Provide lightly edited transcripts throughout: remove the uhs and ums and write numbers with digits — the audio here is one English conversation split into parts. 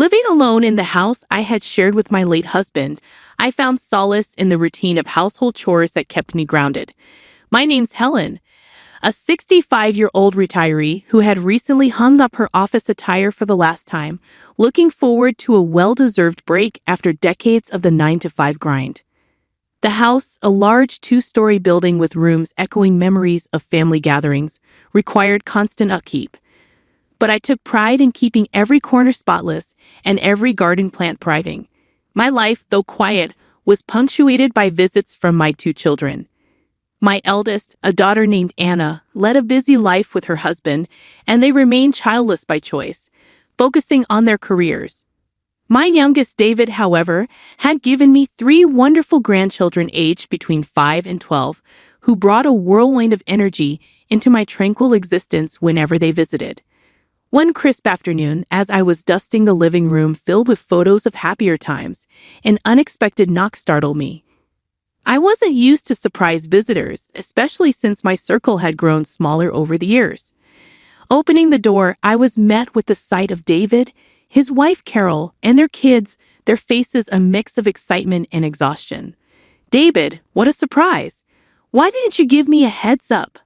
Living alone in the house I had shared with my late husband, I found solace in the routine of household chores that kept me grounded. My name's Helen, a 65-year-old retiree who had recently hung up her office attire for the last time, looking forward to a well-deserved break after decades of the 9-to-5 grind. The house, a large 2-story building with rooms echoing memories of family gatherings, required constant upkeep. But I took pride in keeping every corner spotless and every garden plant thriving. My life, though quiet, was punctuated by visits from my 2 children. My eldest, a daughter named Anna, led a busy life with her husband, and they remained childless by choice, focusing on their careers. My youngest, David, however, had given me 3 wonderful grandchildren aged between 5 and 12, who brought a whirlwind of energy into my tranquil existence whenever they visited. One crisp afternoon, as I was dusting the living room filled with photos of happier times, an unexpected knock startled me. I wasn't used to surprise visitors, especially since my circle had grown smaller over the years. Opening the door, I was met with the sight of David, his wife Carol, and their kids, their faces a mix of excitement and exhaustion. "David, what a surprise! Why didn't you give me a heads up?"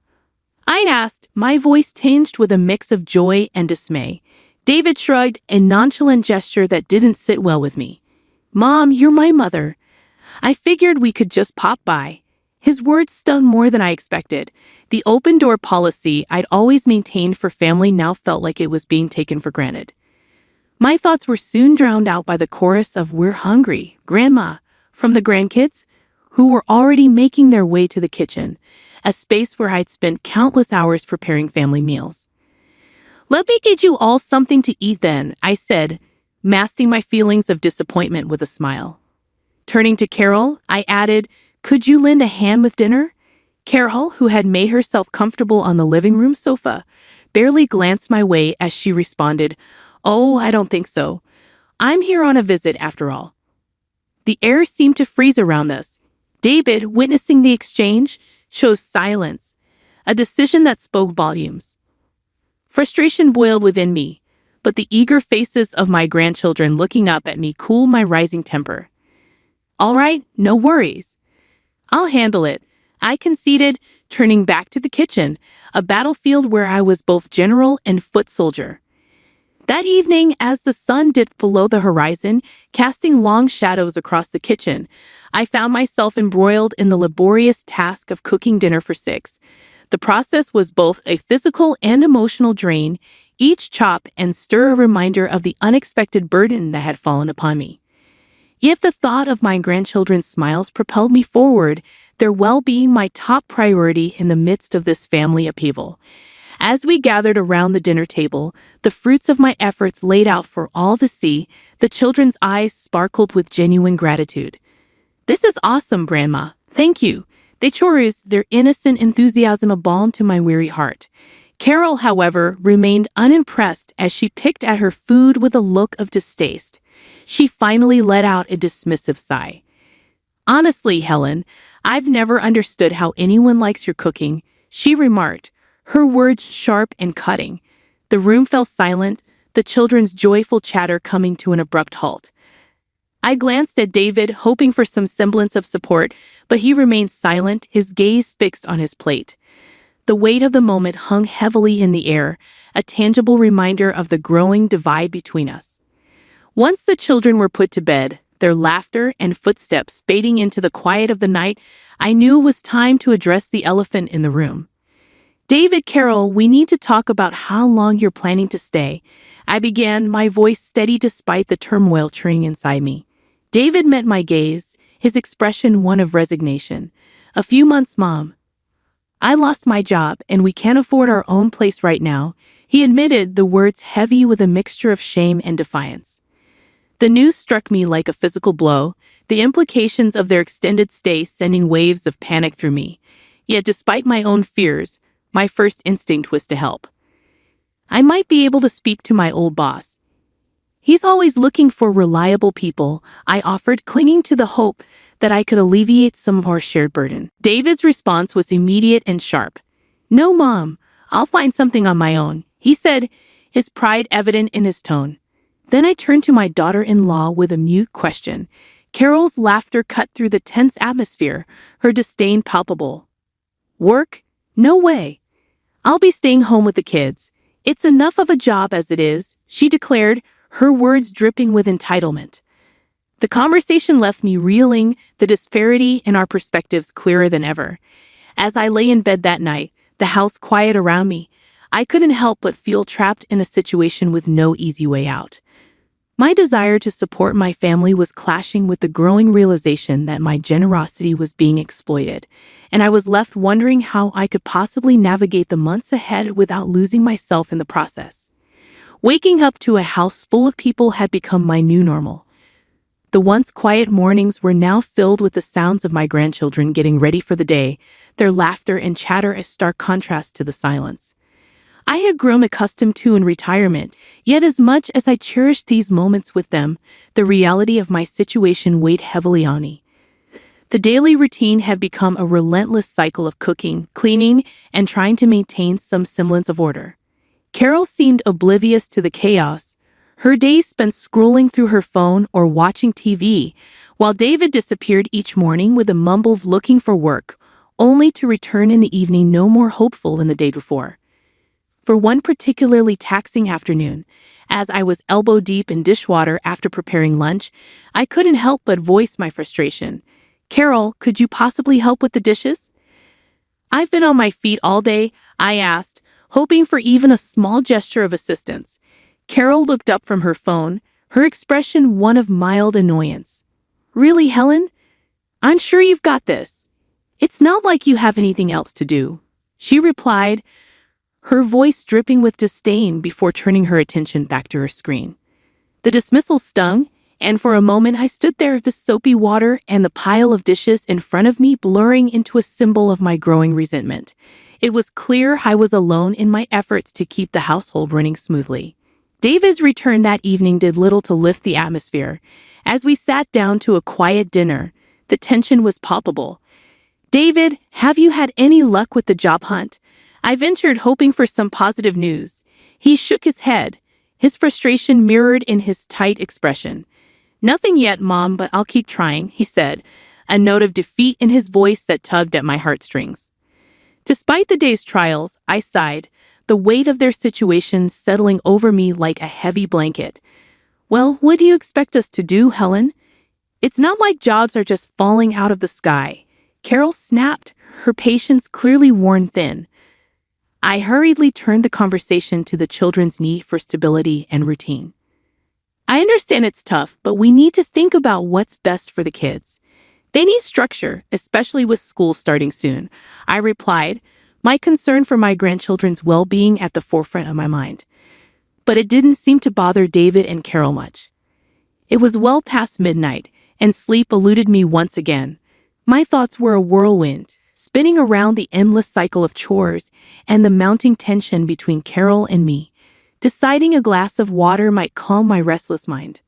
I asked, my voice tinged with a mix of joy and dismay. David shrugged, a nonchalant gesture that didn't sit well with me. "Mom, you're my mother. I figured we could just pop by." His words stung more than I expected. The open-door policy I'd always maintained for family now felt like it was being taken for granted. My thoughts were soon drowned out by the chorus of "We're hungry, Grandma," from the grandkids, who were already making their way to the kitchen, a space where I'd spent countless hours preparing family meals. "Let me get you all something to eat then," I said, masking my feelings of disappointment with a smile. Turning to Carol, I added, "Could you lend a hand with dinner?" Carol, who had made herself comfortable on the living room sofa, barely glanced my way as she responded, "Oh, I don't think so. I'm here on a visit after all." The air seemed to freeze around us. David, witnessing the exchange, chose silence, a decision that spoke volumes. Frustration boiled within me, but the eager faces of my grandchildren looking up at me cooled my rising temper. "All right, no worries. I'll handle it," I conceded, turning back to the kitchen, a battlefield where I was both general and foot soldier. That evening, as the sun dipped below the horizon, casting long shadows across the kitchen, I found myself embroiled in the laborious task of cooking dinner for 6. The process was both a physical and emotional drain, each chop and stir a reminder of the unexpected burden that had fallen upon me. Yet the thought of my grandchildren's smiles propelled me forward, their well-being my top priority in the midst of this family upheaval. As we gathered around the dinner table, the fruits of my efforts laid out for all to see, the children's eyes sparkled with genuine gratitude. "This is awesome, Grandma. Thank you." They chorused, their innocent enthusiasm a balm to my weary heart. Carol, however, remained unimpressed as she picked at her food with a look of distaste. She finally let out a dismissive sigh. "Honestly, Helen, I've never understood how anyone likes your cooking," she remarked, her words sharp and cutting. The room fell silent, the children's joyful chatter coming to an abrupt halt. I glanced at David, hoping for some semblance of support, but he remained silent, his gaze fixed on his plate. The weight of the moment hung heavily in the air, a tangible reminder of the growing divide between us. Once the children were put to bed, their laughter and footsteps fading into the quiet of the night, I knew it was time to address the elephant in the room. "David, Carol, we need to talk about how long you're planning to stay," I began, my voice steady despite the turmoil churning inside me. David met my gaze, his expression one of resignation. "A few months, Mom. I lost my job and we can't afford our own place right now," he admitted, the words heavy with a mixture of shame and defiance. The news struck me like a physical blow, the implications of their extended stay sending waves of panic through me. Yet despite my own fears, my first instinct was to help. "I might be able to speak to my old boss. He's always looking for reliable people," I offered, clinging to the hope that I could alleviate some of our shared burden. David's response was immediate and sharp. "No, Mom, I'll find something on my own," he said, his pride evident in his tone. Then I turned to my daughter-in-law with a mute question. Carol's laughter cut through the tense atmosphere, her disdain palpable. Work? No way. I'll be staying home with the kids. It's enough of a job as it is, she declared, her words dripping with entitlement. The conversation left me reeling, the disparity in our perspectives clearer than ever. As I lay in bed that night, the house quiet around me, I couldn't help but feel trapped in a situation with no easy way out. My desire to support my family was clashing with the growing realization that my generosity was being exploited, and I was left wondering how I could possibly navigate the months ahead without losing myself in the process. Waking up to a house full of people had become my new normal. The once quiet mornings were now filled with the sounds of my grandchildren getting ready for the day, their laughter and chatter a stark contrast to the silence I had grown accustomed to in retirement, yet as much as I cherished these moments with them, the reality of my situation weighed heavily on me. The daily routine had become a relentless cycle of cooking, cleaning, and trying to maintain some semblance of order. Carol seemed oblivious to the chaos, her days spent scrolling through her phone or watching TV, while David disappeared each morning with a mumble of looking for work, only to return in the evening no more hopeful than the day before. For one particularly taxing afternoon, as I was elbow-deep in dishwater after preparing lunch, I couldn't help but voice my frustration. Carol, could you possibly help with the dishes? I've been on my feet all day, I asked, hoping for even a small gesture of assistance. Carol looked up from her phone, her expression one of mild annoyance. Really, Helen? I'm sure you've got this. It's not like you have anything else to do, she replied, her voice dripping with disdain before turning her attention back to her screen. The dismissal stung, and for a moment I stood there with the soapy water and the pile of dishes in front of me blurring into a symbol of my growing resentment. It was clear I was alone in my efforts to keep the household running smoothly. David's return that evening did little to lift the atmosphere. As we sat down to a quiet dinner, the tension was palpable. David, have you had any luck with the job hunt? I ventured, hoping for some positive news. He shook his head, his frustration mirrored in his tight expression. Nothing yet, Mom, but I'll keep trying, he said, a note of defeat in his voice that tugged at my heartstrings. Despite the day's trials, I sighed, the weight of their situation settling over me like a heavy blanket. Well, what do you expect us to do, Helen? It's not like jobs are just falling out of the sky. Carol snapped, her patience clearly worn thin. I hurriedly turned the conversation to the children's need for stability and routine. I understand it's tough, but we need to think about what's best for the kids. They need structure, especially with school starting soon, I replied, my concern for my grandchildren's well-being at the forefront of my mind. But it didn't seem to bother David and Carol much. It was well past midnight, and sleep eluded me once again. My thoughts were a whirlwind, spinning around the endless cycle of chores and the mounting tension between Carol and me. Deciding a glass of water might calm my restless mind.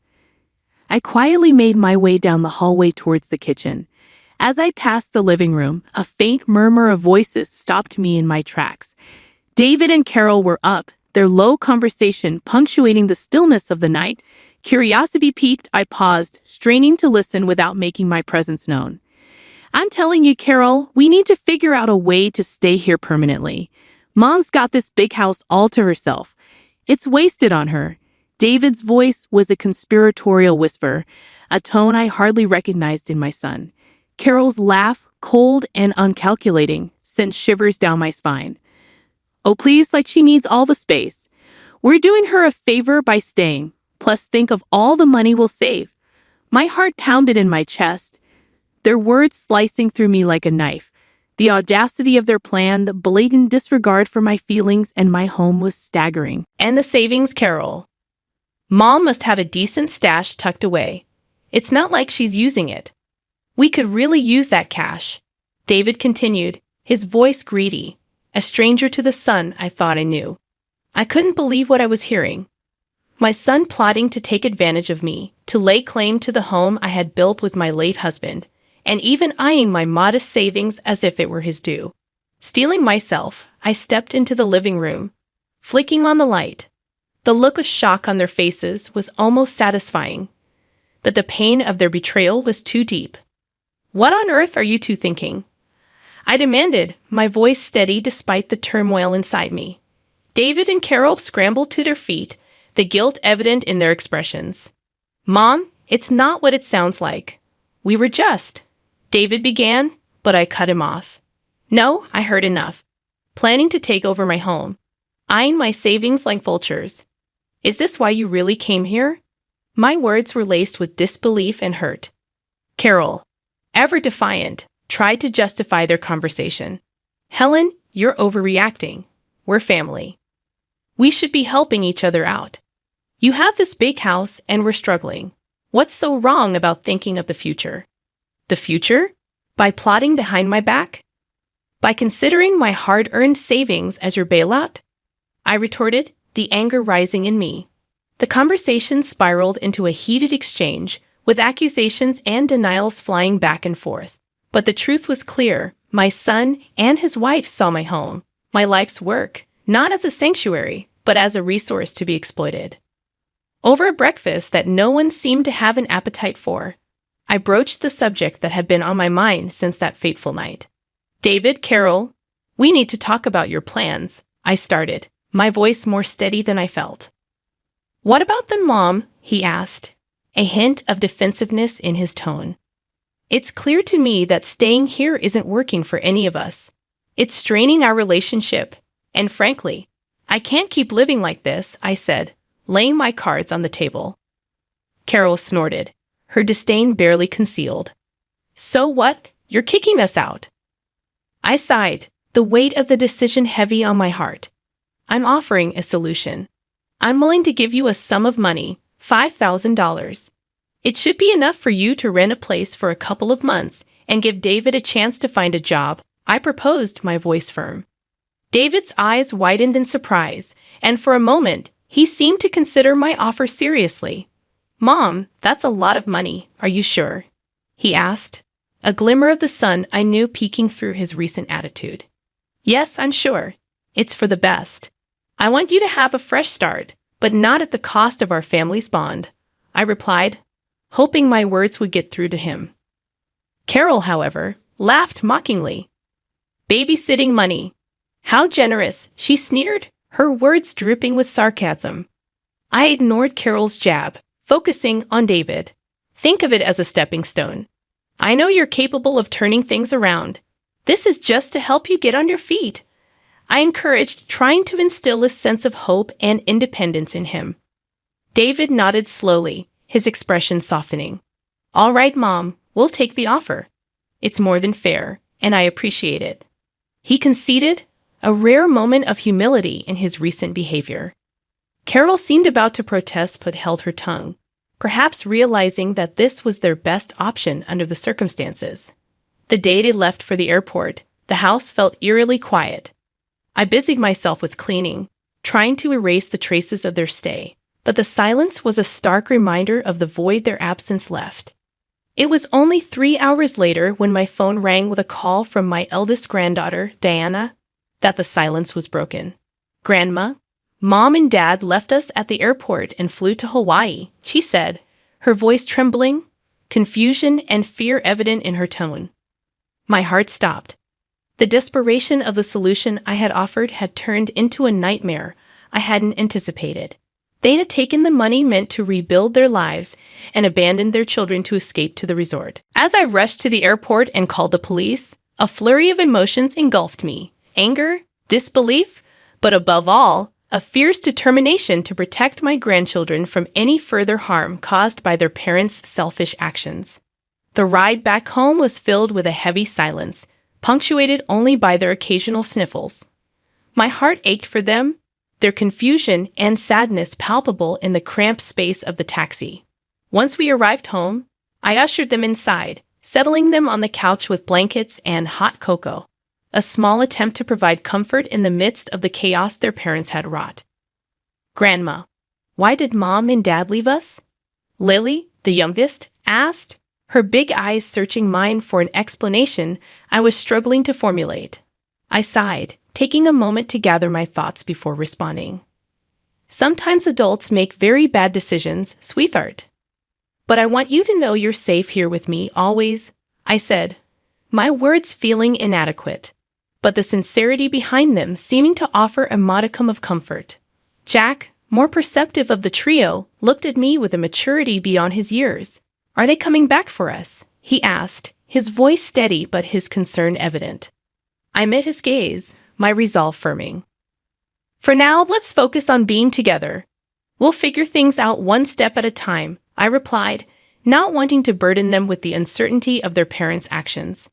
I quietly made my way down the hallway towards the kitchen. As I passed the living room, a faint murmur of voices stopped me in my tracks. David and Carol were up, their low conversation punctuating the stillness of the night. Curiosity piqued, I paused, straining to listen without making my presence known. I'm telling you, Carol, we need to figure out a way to stay here permanently. Mom's got this big house all to herself. It's wasted on her. David's voice was a conspiratorial whisper, a tone I hardly recognized in my son. Carol's laugh, cold and uncalculating, sent shivers down my spine. Oh, please, like she needs all the space. We're doing her a favor by staying. Plus, think of all the money we'll save. My heart pounded in my chest, their words slicing through me like a knife. The audacity of their plan, the blatant disregard for my feelings and my home was staggering. And the savings, Carol. Mom must have a decent stash tucked away. It's not like she's using it. We could really use that cash. David continued, his voice greedy. A stranger to the son I thought I knew. I couldn't believe what I was hearing. My son plotting to take advantage of me, to lay claim to the home I had built with my late husband, and even eyeing my modest savings as if it were his due. Steeling myself, I stepped into the living room, flicking on the light. The look of shock on their faces was almost satisfying, but the pain of their betrayal was too deep. "What on earth are you two thinking?" I demanded, my voice steady despite the turmoil inside me. David and Carol scrambled to their feet, the guilt evident in their expressions. "Mom, it's not what it sounds like. We were just—" David began, but I cut him off. "No, I heard enough. Planning to take over my home. Eyeing my savings like vultures. Is this why you really came here?" My words were laced with disbelief and hurt. Carol, ever defiant, tried to justify their conversation. "Helen, you're overreacting. We're family. We should be helping each other out. You have this big house and we're struggling. What's so wrong about thinking of the future?" "The future? By plotting behind my back? By considering my hard-earned savings as your bailout?" I retorted, the anger rising in me. The conversation spiraled into a heated exchange, with accusations and denials flying back and forth. But the truth was clear. My son and his wife saw my home, my life's work, not as a sanctuary, but as a resource to be exploited. Over a breakfast that no one seemed to have an appetite for, I broached the subject that had been on my mind since that fateful night. "David, Carol, we need to talk about your plans," I started, my voice more steady than I felt. "What about them, Mom?" he asked, a hint of defensiveness in his tone. "It's clear to me that staying here isn't working for any of us. It's straining our relationship, and frankly, I can't keep living like this," I said, laying my cards on the table. Carol snorted, her disdain barely concealed. "So what? You're kicking us out." I sighed, the weight of the decision heavy on my heart. "I'm offering a solution. I'm willing to give you a sum of money, $5,000. It should be enough for you to rent a place for a couple of months and give David a chance to find a job," I proposed, my voice firm. David's eyes widened in surprise, and for a moment, he seemed to consider my offer seriously. "Mom, that's a lot of money, are you sure?" he asked, a glimmer of the sun I knew peeking through his recent attitude. "Yes, I'm sure. It's for the best. I want you to have a fresh start, but not at the cost of our family's bond," I replied, hoping my words would get through to him. Carol, however, laughed mockingly. "Babysitting money. How generous," she sneered, her words dripping with sarcasm. I ignored Carol's jab, focusing on David. "Think of it as a stepping stone. I know you're capable of turning things around. This is just to help you get on your feet," I encouraged, trying to instill a sense of hope and independence in him. David nodded slowly, his expression softening. "All right, Mom, we'll take the offer. It's more than fair, and I appreciate it," he conceded, a rare moment of humility in his recent behavior. Carol seemed about to protest but held her tongue, perhaps realizing that this was their best option under the circumstances. The day they left for the airport, the house felt eerily quiet. I busied myself with cleaning, trying to erase the traces of their stay, but the silence was a stark reminder of the void their absence left. It was only 3 hours later, when my phone rang with a call from my eldest granddaughter, Diana, that the silence was broken. "Grandma, Mom and Dad left us at the airport and flew to Hawaii," she said, her voice trembling, confusion and fear evident in her tone. My heart stopped. The desperation of the solution I had offered had turned into a nightmare I hadn't anticipated. They had taken the money meant to rebuild their lives and abandoned their children to escape to the resort. As I rushed to the airport and called the police, a flurry of emotions engulfed me. Anger, disbelief, but above all, a fierce determination to protect my grandchildren from any further harm caused by their parents' selfish actions. The ride back home was filled with a heavy silence, punctuated only by their occasional sniffles. My heart ached for them, their confusion and sadness palpable in the cramped space of the taxi. Once we arrived home, I ushered them inside, settling them on the couch with blankets and hot cocoa, a small attempt to provide comfort in the midst of the chaos their parents had wrought. "Grandma, why did Mom and Dad leave us?" Lily, the youngest, asked, her big eyes searching mine for an explanation I was struggling to formulate. I sighed, taking a moment to gather my thoughts before responding. Sometimes adults make very bad decisions, sweetheart. But I want you to know you're safe here with me, always, I said, my words feeling inadequate, but the sincerity behind them seeming to offer a modicum of comfort. Jack, more perceptive of the trio, looked at me with a maturity beyond his years. Are they coming back for us? He asked, his voice steady but his concern evident. I met his gaze, my resolve firming. For now, let's focus on being together. We'll figure things out one step at a time, I replied, not wanting to burden them with the uncertainty of their parents' actions.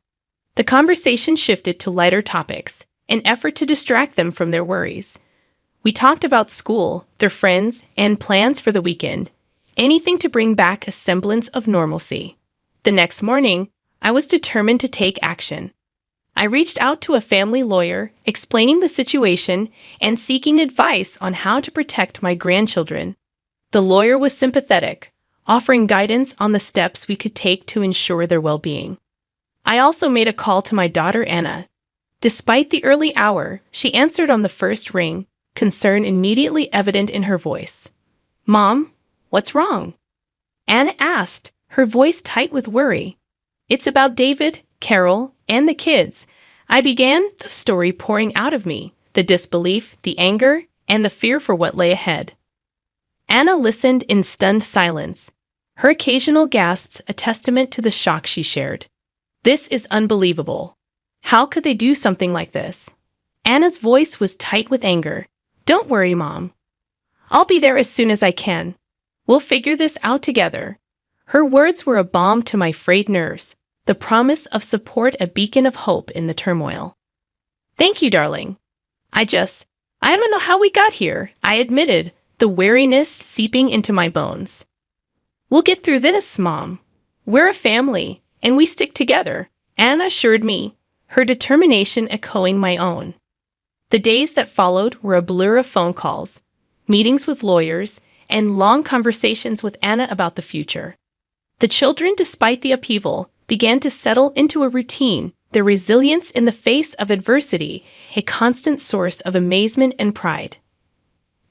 The conversation shifted to lighter topics, an effort to distract them from their worries. We talked about school, their friends, and plans for the weekend, anything to bring back a semblance of normalcy. The next morning, I was determined to take action. I reached out to a family lawyer, explaining the situation and seeking advice on how to protect my grandchildren. The lawyer was sympathetic, offering guidance on the steps we could take to ensure their well-being. I also made a call to my daughter Anna. Despite the early hour, she answered on the first ring, concern immediately evident in her voice. Mom, what's wrong? Anna asked, her voice tight with worry. It's about David, Carol, and the kids. I began, the story pouring out of me, the disbelief, the anger, and the fear for what lay ahead. Anna listened in stunned silence, her occasional gasps a testament to the shock she shared. This is unbelievable. How could they do something like this? Anna's voice was tight with anger. Don't worry, Mom. I'll be there as soon as I can. We'll figure this out together. Her words were a balm to my frayed nerves, the promise of support a beacon of hope in the turmoil. Thank you, darling. I don't know how we got here, I admitted, the weariness seeping into my bones. We'll get through this, Mom. We're a family, and we stick together, Anna assured me, her determination echoing my own. The days that followed were a blur of phone calls, meetings with lawyers, and long conversations with Anna about the future. The children, despite the upheaval, began to settle into a routine, their resilience in the face of adversity a constant source of amazement and pride.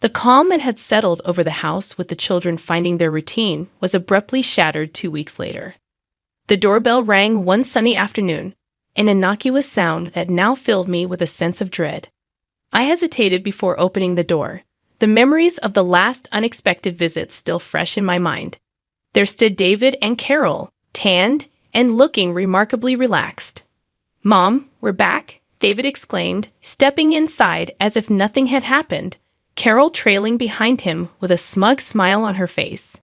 The calm that had settled over the house with the children finding their routine was abruptly shattered 2 weeks later. The doorbell rang one sunny afternoon, an innocuous sound that now filled me with a sense of dread. I hesitated before opening the door, the memories of the last unexpected visit still fresh in my mind. There stood David and Carol, tanned and looking remarkably relaxed. Mom, we're back, David exclaimed, stepping inside as if nothing had happened, Carol trailing behind him with a smug smile on her face.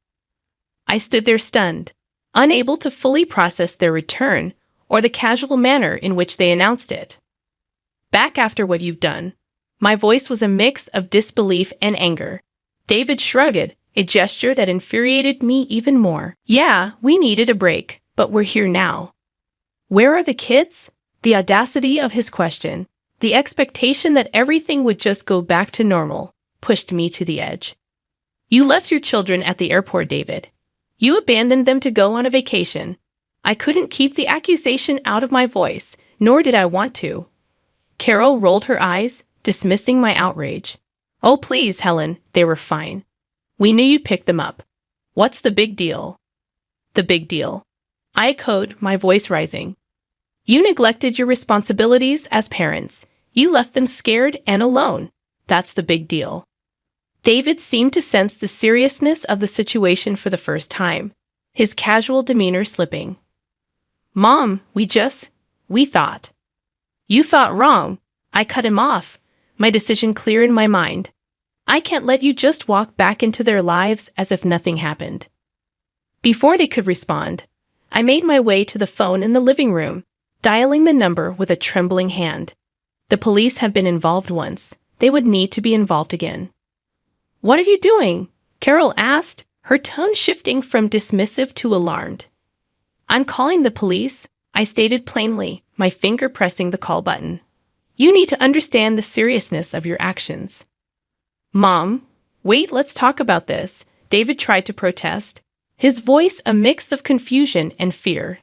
I stood there stunned, unable to fully process their return or the casual manner in which they announced it. Back after what you've done. My voice was a mix of disbelief and anger. David shrugged, a gesture that infuriated me even more. Yeah, we needed a break, but we're here now. Where are the kids? The audacity of his question, the expectation that everything would just go back to normal, pushed me to the edge. You left your children at the airport, David. You abandoned them to go on a vacation. I couldn't keep the accusation out of my voice, nor did I want to. Carol rolled her eyes, dismissing my outrage. Oh, please, Helen, they were fine. We knew you'd pick them up. What's the big deal? The big deal. I echoed, my voice rising. You neglected your responsibilities as parents. You left them scared and alone. That's the big deal. David seemed to sense the seriousness of the situation for the first time, his casual demeanor slipping. Mom, we thought. You thought wrong. I cut him off, my decision clear in my mind. I can't let you just walk back into their lives as if nothing happened. Before they could respond, I made my way to the phone in the living room, dialing the number with a trembling hand. The police have been involved once. They would need to be involved again. What are you doing? Carol asked, her tone shifting from dismissive to alarmed. I'm calling the police, I stated plainly, my finger pressing the call button. You need to understand the seriousness of your actions. Mom, wait, let's talk about this, David tried to protest, his voice a mix of confusion and fear.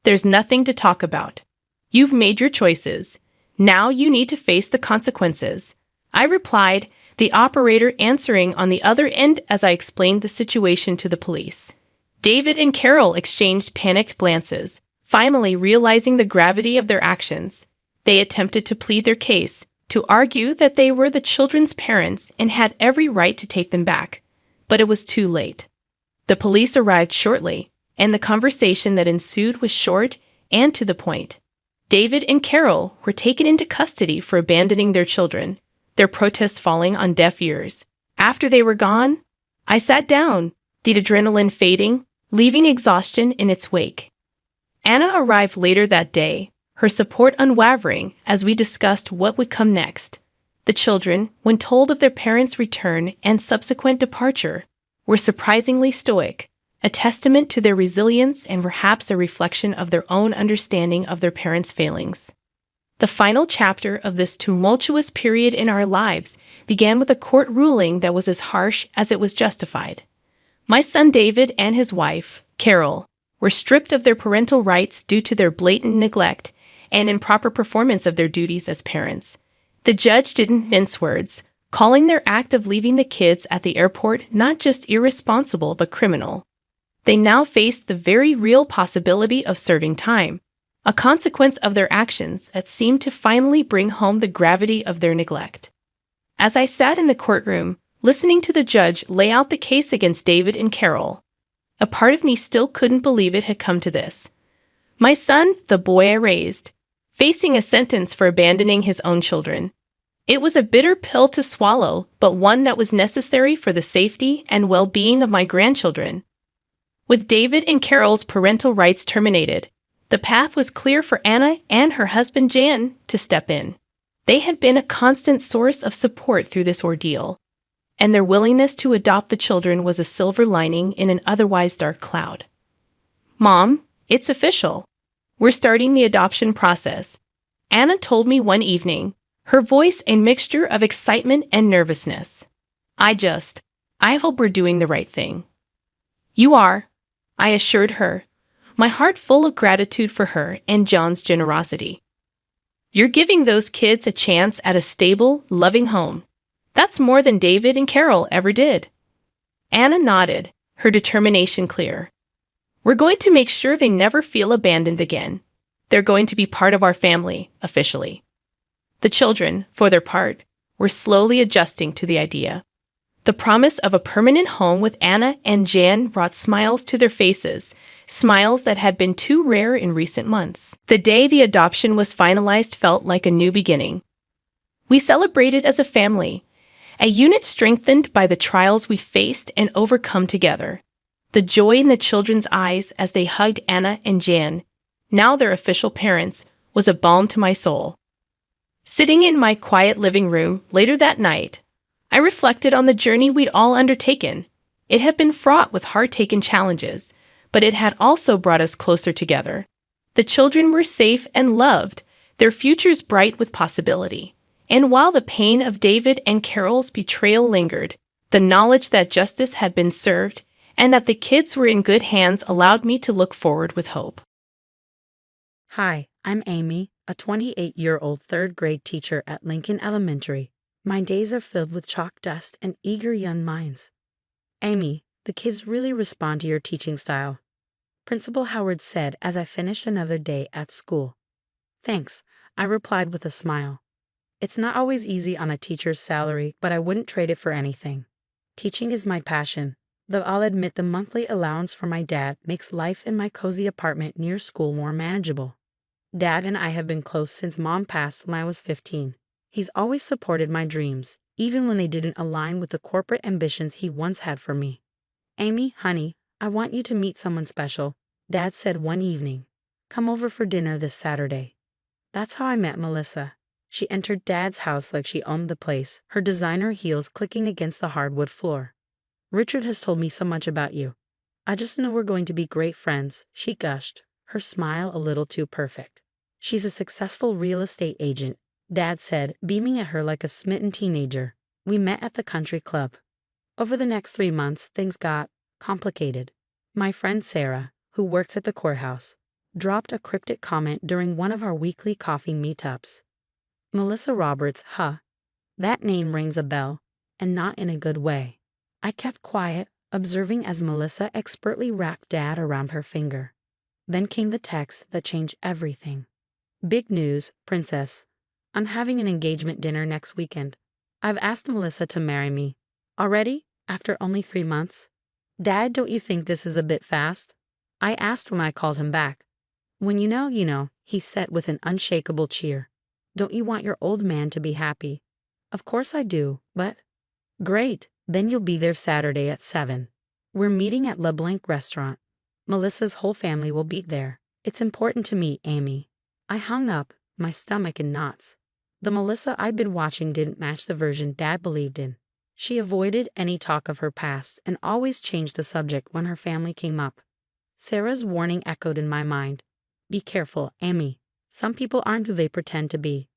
There's nothing to talk about. You've made your choices. Now you need to face the consequences. I replied, the operator answering on the other end as I explained the situation to the police. David and Carol exchanged panicked glances, finally realizing the gravity of their actions. They attempted to plead their case, to argue that they were the children's parents and had every right to take them back. But it was too late. The police arrived shortly, and the conversation that ensued was short and to the point. David and Carol were taken into custody for abandoning their children, their protests falling on deaf ears. After they were gone, I sat down, the adrenaline fading, leaving exhaustion in its wake. Anna arrived later that day, her support unwavering as we discussed what would come next. The children, when told of their parents' return and subsequent departure, were surprisingly stoic, a testament to their resilience and perhaps a reflection of their own understanding of their parents' failings. The final chapter of this tumultuous period in our lives began with a court ruling that was as harsh as it was justified. My son David and his wife, Carol, were stripped of their parental rights due to their blatant neglect and improper performance of their duties as parents. The judge didn't mince words, calling their act of leaving the kids at the airport not just irresponsible but criminal. They now faced the very real possibility of serving time, a consequence of their actions that seemed to finally bring home the gravity of their neglect. As I sat in the courtroom, listening to the judge lay out the case against David and Carol, a part of me still couldn't believe it had come to this. My son, the boy I raised, facing a sentence for abandoning his own children. It was a bitter pill to swallow, but one that was necessary for the safety and well-being of my grandchildren. With David and Carol's parental rights terminated, the path was clear for Anna and her husband Jan to step in. They had been a constant source of support through this ordeal, and their willingness to adopt the children was a silver lining in an otherwise dark cloud. "Mom, it's official. We're starting the adoption process," Anna told me one evening, her voice a mixture of excitement and nervousness. I hope we're doing the right thing." "You are," I assured her, my heart full of gratitude for her and John's generosity. "You're giving those kids a chance at a stable, loving home. That's more than David and Carol ever did." Anna nodded, her determination clear. "We're going to make sure they never feel abandoned again. They're going to be part of our family, officially." The children, for their part, were slowly adjusting to the idea. The promise of a permanent home with Anna and Jan brought smiles to their faces, smiles that had been too rare in recent months. The day the adoption was finalized felt like a new beginning. We celebrated as a family, a unit strengthened by the trials we faced and overcome together. The joy in the children's eyes as they hugged Anna and Jan, now their official parents, was a balm to my soul. Sitting in my quiet living room later that night, I reflected on the journey we'd all undertaken. It had been fraught with heart-taken challenges, but it had also brought us closer together. The children were safe and loved, their futures bright with possibility. And while the pain of David and Carol's betrayal lingered, the knowledge that justice had been served and that the kids were in good hands allowed me to look forward with hope. Hi, I'm Amy, a 28-year-old third-grade teacher at Lincoln Elementary. My days are filled with chalk dust and eager young minds. Amy, the kids really respond to your teaching style, Principal Howard said as I finished another day at school. Thanks, I replied with a smile. It's not always easy on a teacher's salary, but I wouldn't trade it for anything. Teaching is my passion, though I'll admit the monthly allowance for my dad makes life in my cozy apartment near school more manageable. Dad and I have been close since Mom passed when I was 15. He's always supported my dreams, even when they didn't align with the corporate ambitions he once had for me. Amy, honey, I want you to meet someone special, Dad said one evening. Come over for dinner this Saturday. That's how I met Melissa. She entered Dad's house like she owned the place, her designer heels clicking against the hardwood floor. Richard has told me so much about you. I just know we're going to be great friends, she gushed, her smile a little too perfect. She's a successful real estate agent, Dad said, beaming at her like a smitten teenager. We met at the country club. Over the next 3 months, things got complicated. My friend Sarah, who works at the courthouse, dropped a cryptic comment during one of our weekly coffee meetups. Melissa Roberts, huh? That name rings a bell. and not in a good way. I kept quiet, observing as Melissa expertly wrapped Dad around her finger. Then came the text that changed everything. Big news, Princess. I'm having an engagement dinner next weekend. I've asked Melissa to marry me. Already? After only 3 months? Dad, don't you think this is a bit fast? I asked when I called him back. When you know, he said with an unshakable cheer. Don't you want your old man to be happy? Of course I do, but... Great, then you'll be there Saturday at 7. We're meeting at Le Blanc restaurant. Melissa's whole family will be there. It's important to me, Amy. I hung up, my stomach in knots. The Melissa I'd been watching didn't match the version Dad believed in. She avoided any talk of her past and always changed the subject when her family came up. Sarah's warning echoed in my mind. Be careful, Amy. Some people aren't who they pretend to be.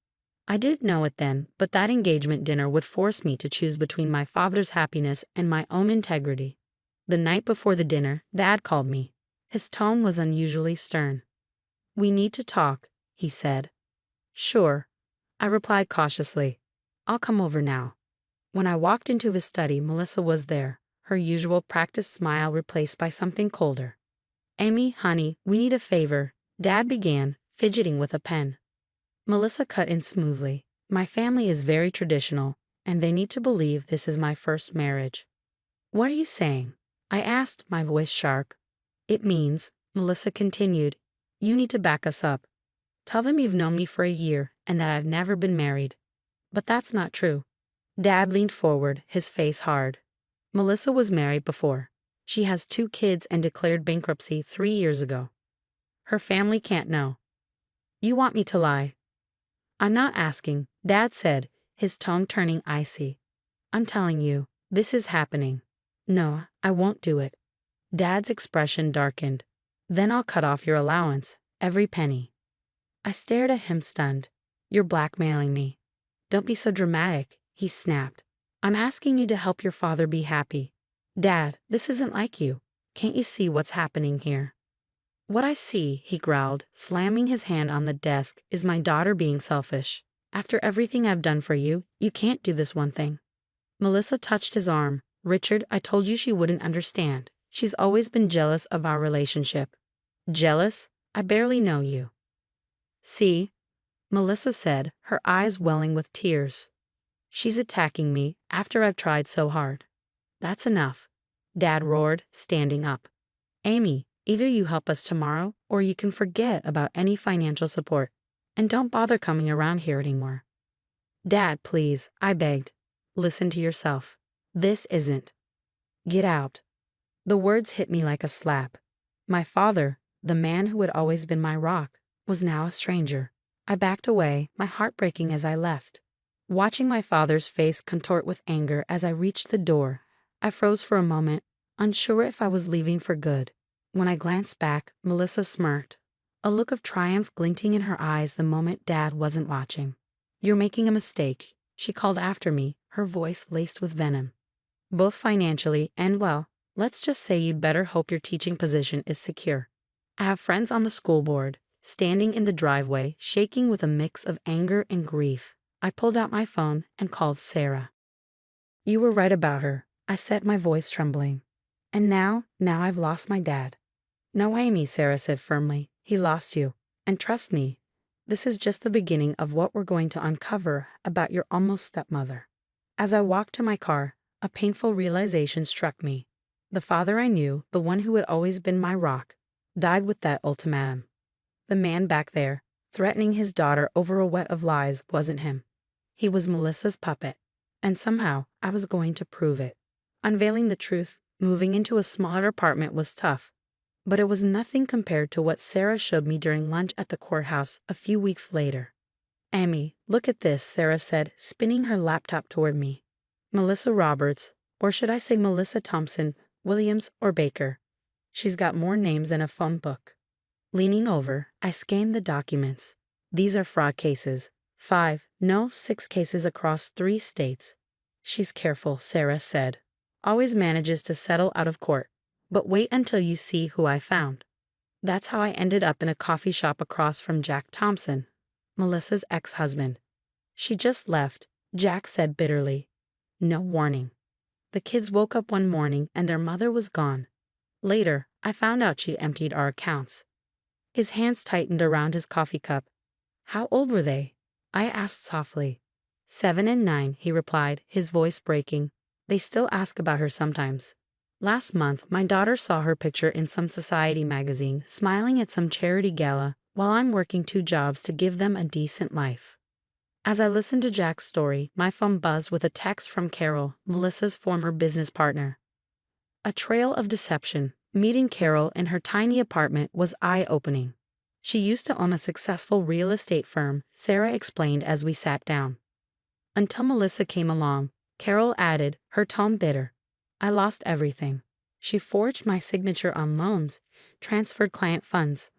I didn't know it then, but that engagement dinner would force me to choose between my father's happiness and my own integrity. The night before the dinner, Dad called me. His tone was unusually stern. We need to talk, he said. Sure, I replied cautiously. I'll come over now. When I walked into his study, Melissa was there, her usual practiced smile replaced by something colder. Amy, honey, we need a favor, Dad began, fidgeting with a pen. Melissa cut in smoothly. My family is very traditional, and they need to believe this is my first marriage. What are you saying? I asked, my voice sharp. It means, Melissa continued, you need to back us up. Tell them you've known me for a year and that I've never been married. But that's not true. Dad leaned forward, his face hard. Melissa was married before. She has 2 kids and declared bankruptcy 3 years ago. Her family can't know. You want me to lie? I'm not asking, Dad said, his tone turning icy. I'm telling you, this is happening. No, I won't do it. Dad's expression darkened. Then I'll cut off your allowance, every penny. I stared at him stunned. You're blackmailing me. Don't be so dramatic, he snapped. I'm asking you to help your father be happy. Dad, this isn't like you. Can't you see what's happening here? What I see, he growled, slamming his hand on the desk, is my daughter being selfish. After everything I've done for you, you can't do this one thing. Melissa touched his arm. Richard, I told you she wouldn't understand. She's always been jealous of our relationship. Jealous? I barely know you. See? Melissa said, her eyes welling with tears. She's attacking me after I've tried so hard. That's enough, Dad roared, standing up. Amy, either you help us tomorrow or you can forget about any financial support and don't bother coming around here anymore. Dad, please, I begged. Listen to yourself. This isn't. Get out. The words hit me like a slap. My father, the man who had always been my rock, was now a stranger. I backed away, my heart breaking as I left. Watching my father's face contort with anger as I reached the door, I froze for a moment, unsure if I was leaving for good. When I glanced back, Melissa smirked, a look of triumph glinting in her eyes the moment Dad wasn't watching. You're making a mistake, she called after me, her voice laced with venom. Both financially and, well, let's just say you'd better hope your teaching position is secure. I have friends on the school board. Standing in the driveway, shaking with a mix of anger and grief, I pulled out my phone and called Sarah. You were right about her, I said, my voice trembling. And now I've lost my dad. No, Amy, Sarah said firmly. He lost you. And trust me, this is just the beginning of what we're going to uncover about your almost stepmother. As I walked to my car, a painful realization struck me. The father I knew, the one who had always been my rock, died with that ultimatum. The man back there, threatening his daughter over a web of lies, wasn't him. He was Melissa's puppet, and somehow I was going to prove it. Unveiling the truth, moving into a smaller apartment was tough, but it was nothing compared to what Sarah showed me during lunch at the courthouse a few weeks later. Amy, look at this, Sarah said, spinning her laptop toward me. Melissa Roberts, or should I say Melissa Thompson, Williams, or Baker. She's got more names than a phone book. Leaning over, I scanned the documents. These are fraud cases. 6 cases across 3 states. She's careful, Sarah said. Always manages to settle out of court. But wait until you see who I found. That's how I ended up in a coffee shop across from Jack Thompson, Melissa's ex-husband. She just left, Jack said bitterly. No warning. The kids woke up one morning and their mother was gone. Later, I found out she emptied our accounts. His hands tightened around his coffee cup. How old were they? I asked softly. 7 and 9, he replied, his voice breaking. They still ask about her sometimes. Last month, my daughter saw her picture in some society magazine, smiling at some charity gala, while I'm working 2 jobs to give them a decent life. As I listened to Jack's story, my phone buzzed with a text from Carol, Melissa's former business partner. A trail of deception. Meeting Carol in her tiny apartment was eye-opening. She used to own a successful real estate firm, Sarah explained as we sat down. Until Melissa came along, Carol added, her tone bitter. I lost everything. She forged my signature on loans, transferred client funds.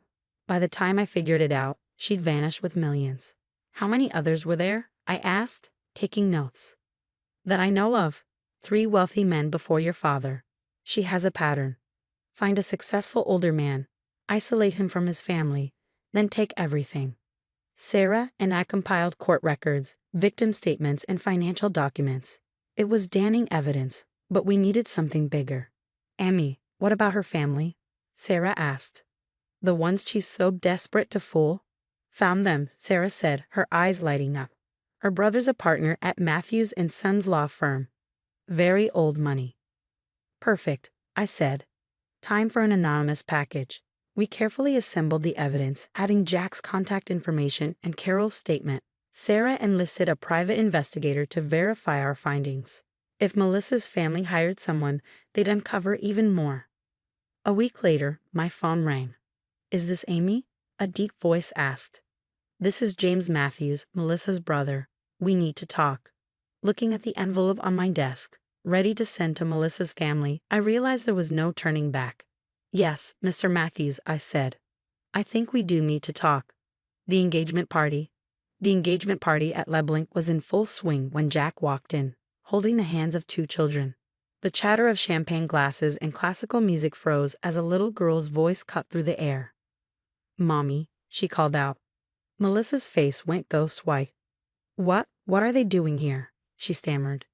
By the time I figured it out, she'd vanished with millions. How many others were there? I asked, taking notes. That I know of. 3 wealthy men before your father. She has a pattern. Find a successful older man, isolate him from his family, then take everything. Sarah and I compiled court records, victim statements, and financial documents. It was damning evidence, but we needed something bigger. Amy, what about her family? Sarah asked. The ones she's so desperate to fool? Found them, Sarah said, her eyes lighting up. Her brother's a partner at Matthews and Sons law firm. Very old money. Perfect, I said. Time for an anonymous package. We carefully assembled the evidence, adding Jack's contact information and Carol's statement. Sarah enlisted a private investigator to verify our findings. If Melissa's family hired someone, they'd uncover even more. A week later, my phone rang. Is this Amy? A deep voice asked. This is James Matthews, Melissa's brother. We need to talk. Looking at the envelope on my desk, ready to send to Melissa's family, I realized there was no turning back. Yes, Mr. Matthews, I said. I think we do need to talk. The engagement party at Leblink was in full swing when Jack walked in, holding the hands of 2 children. The chatter of champagne glasses and classical music froze as a little girl's voice cut through the air. Mommy, she called out. Melissa's face went ghost white. What are they doing here? She stammered.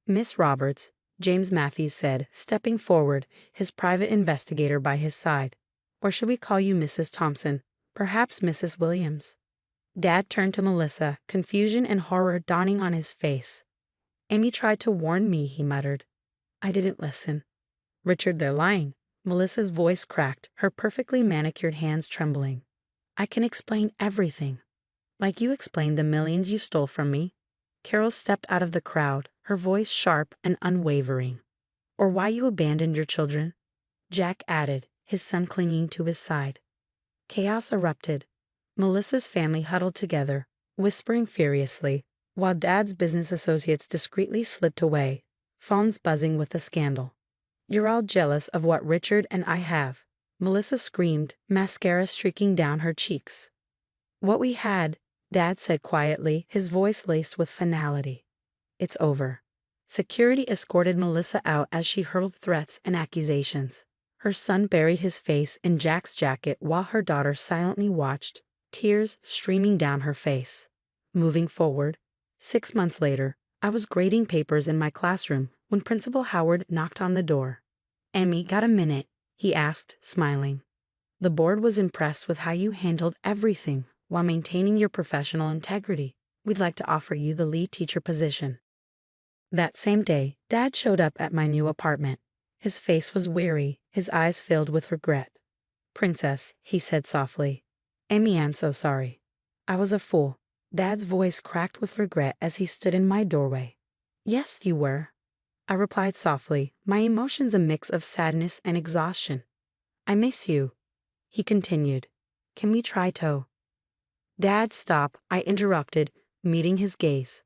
Miss Roberts, James Matthews said, stepping forward, his private investigator by his side. Or should we call you Mrs. Thompson? Perhaps Mrs. Williams? Dad turned to Melissa, confusion and horror dawning on his face. Amy tried to warn me, he muttered. I didn't listen. Richard, they're lying. Melissa's voice cracked, her perfectly manicured hands trembling. I can explain everything. Like you explained the millions you stole from me. Carol stepped out of the crowd, her voice sharp and unwavering. Or why you abandoned your children. Jack added, his son clinging to his side. Chaos erupted. Melissa's family huddled together, whispering furiously, while Dad's business associates discreetly slipped away, phones buzzing with the scandal. You're all jealous of what Richard and I have, Melissa screamed, mascara streaking down her cheeks. What we had, Dad said quietly, his voice laced with finality. It's over. Security escorted Melissa out as she hurled threats and accusations. Her son buried his face in Jack's jacket while her daughter silently watched, tears streaming down her face. Moving forward, 6 months later, I was grading papers in my classroom when Principal Howard knocked on the door. Amy, got a minute? He asked, smiling. The board was impressed with how you handled everything while maintaining your professional integrity. We'd like to offer you the lead teacher position. That same day, Dad showed up at my new apartment. His face was weary, his eyes filled with regret. Princess, he said softly. Amy, I'm so sorry. I was a fool. Dad's voice cracked with regret as he stood in my doorway. Yes, you were. I replied softly, my emotions a mix of sadness and exhaustion. I miss you. He continued. Can we try to? Dad, stop, I interrupted, meeting his gaze.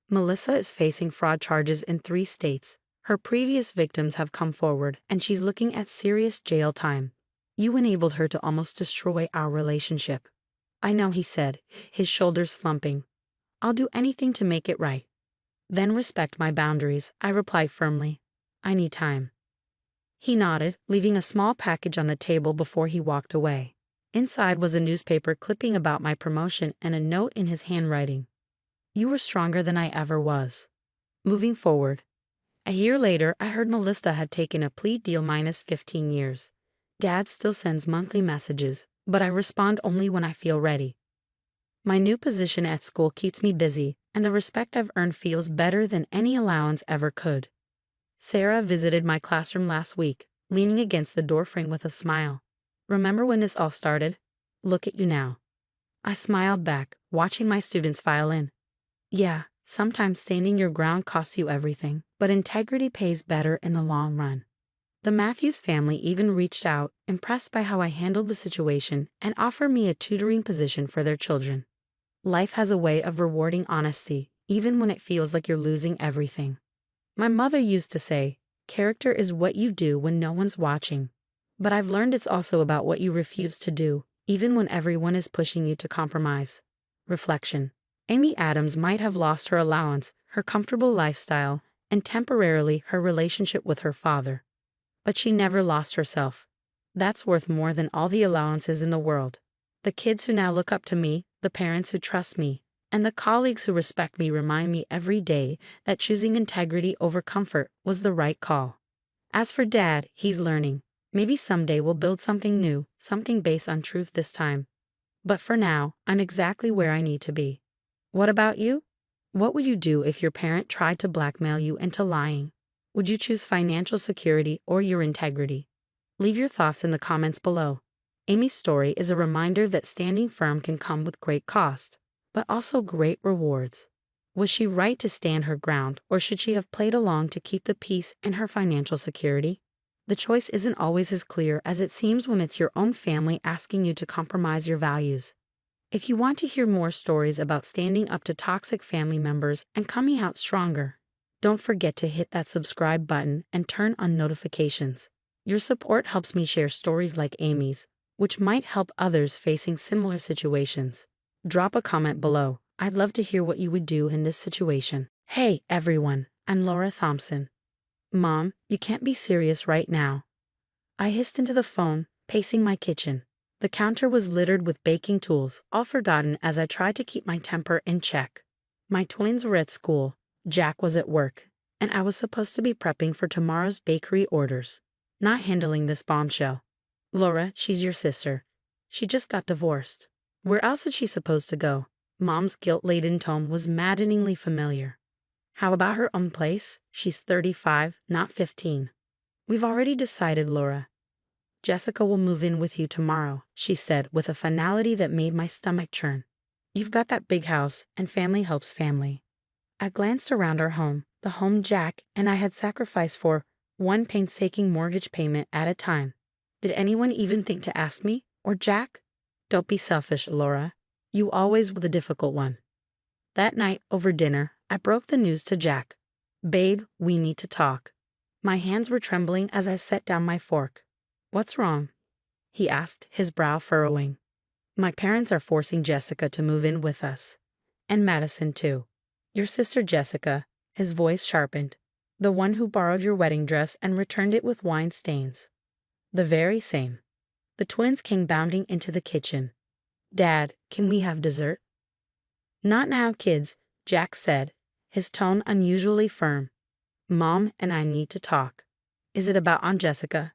Melissa is facing fraud charges in 3 states. Her previous victims have come forward, and she's looking at serious jail time. You enabled her to almost destroy our relationship. I know, he said, his shoulders slumping. I'll do anything to make it right. Then respect my boundaries, I replied firmly. I need time. He nodded, leaving a small package on the table before he walked away. Inside was a newspaper clipping about my promotion and a note in his handwriting. You were stronger than I ever was. Moving forward. A year later, I heard Melissa had taken a plea deal minus 15 years. Dad still sends monthly messages, but I respond only when I feel ready. My new position at school keeps me busy, and the respect I've earned feels better than any allowance ever could. Sarah visited my classroom last week, leaning against the doorframe with a smile. Remember when this all started? Look at you now. I smiled back, watching my students file in. Yeah, sometimes standing your ground costs you everything, but integrity pays better in the long run. The Matthews family even reached out, impressed by how I handled the situation, and offered me a tutoring position for their children. Life has a way of rewarding honesty, even when it feels like you're losing everything. My mother used to say, character is what you do when no one's watching. But I've learned it's also about what you refuse to do, even when everyone is pushing you to compromise. Reflection. Amy Adams might have lost her allowance, her comfortable lifestyle, and temporarily her relationship with her father. But she never lost herself. That's worth more than all the allowances in the world. The kids who now look up to me, the parents who trust me, and the colleagues who respect me remind me every day that choosing integrity over comfort was the right call. As for Dad, he's learning. Maybe someday we'll build something new, something based on truth this time. But for now, I'm exactly where I need to be. What about you? What would you do if your parent tried to blackmail you into lying? Would you choose financial security or your integrity? Leave your thoughts in the comments below. Amy's story is a reminder that standing firm can come with great cost, but also great rewards. Was she right to stand her ground, or should she have played along to keep the peace and her financial security? The choice isn't always as clear as it seems when it's your own family asking you to compromise your values. If you want to hear more stories about standing up to toxic family members and coming out stronger, don't forget to hit that subscribe button and turn on notifications. Your support helps me share stories like Amy's, which might help others facing similar situations. Drop a comment below. I'd love to hear what you would do in this situation. Hey everyone, I'm Laura Thompson. Mom, you can't be serious right now. I hissed into the phone, pacing my kitchen. The counter was littered with baking tools, all forgotten as I tried to keep my temper in check. My twins were at school, Jack was at work, and I was supposed to be prepping for tomorrow's bakery orders. Not handling this bombshell. Laura, she's your sister. She just got divorced. Where else is she supposed to go? Mom's guilt-laden tone was maddeningly familiar. How about her own place? She's 35, not 15. We've already decided, Laura. Jessica will move in with you tomorrow, she said with a finality that made my stomach churn. You've got that big house, and family helps family. I glanced around our home, the home Jack and I had sacrificed for, one painstaking mortgage payment at a time. Did anyone even think to ask me, or Jack? Don't be selfish, Laura. You always were the difficult one. That night, over dinner, I broke the news to Jack. Babe, we need to talk. My hands were trembling as I set down my fork. What's wrong? He asked, his brow furrowing. My parents are forcing Jessica to move in with us. And Madison, too. Your sister Jessica, his voice sharpened. The one who borrowed your wedding dress and returned it with wine stains. The very same. The twins came bounding into the kitchen. Dad, can we have dessert? Not now, kids, Jack said, his tone unusually firm. Mom and I need to talk. Is it about Aunt Jessica?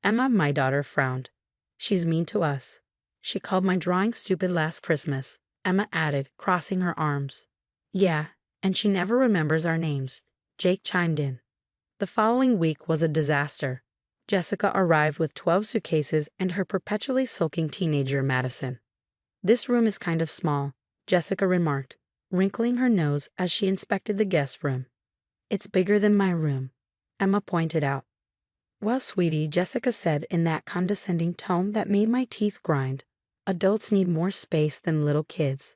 Emma, my daughter, frowned. She's mean to us. She called my drawing stupid last Christmas, Emma added, crossing her arms. Yeah, and she never remembers our names, Jake chimed in. The following week was a disaster. Jessica arrived with 12 suitcases and her perpetually sulking teenager, Madison. This room is kind of small, Jessica remarked, wrinkling her nose as she inspected the guest room. It's bigger than my room, Emma pointed out. Well, sweetie, Jessica said in that condescending tone that made my teeth grind, adults need more space than little kids.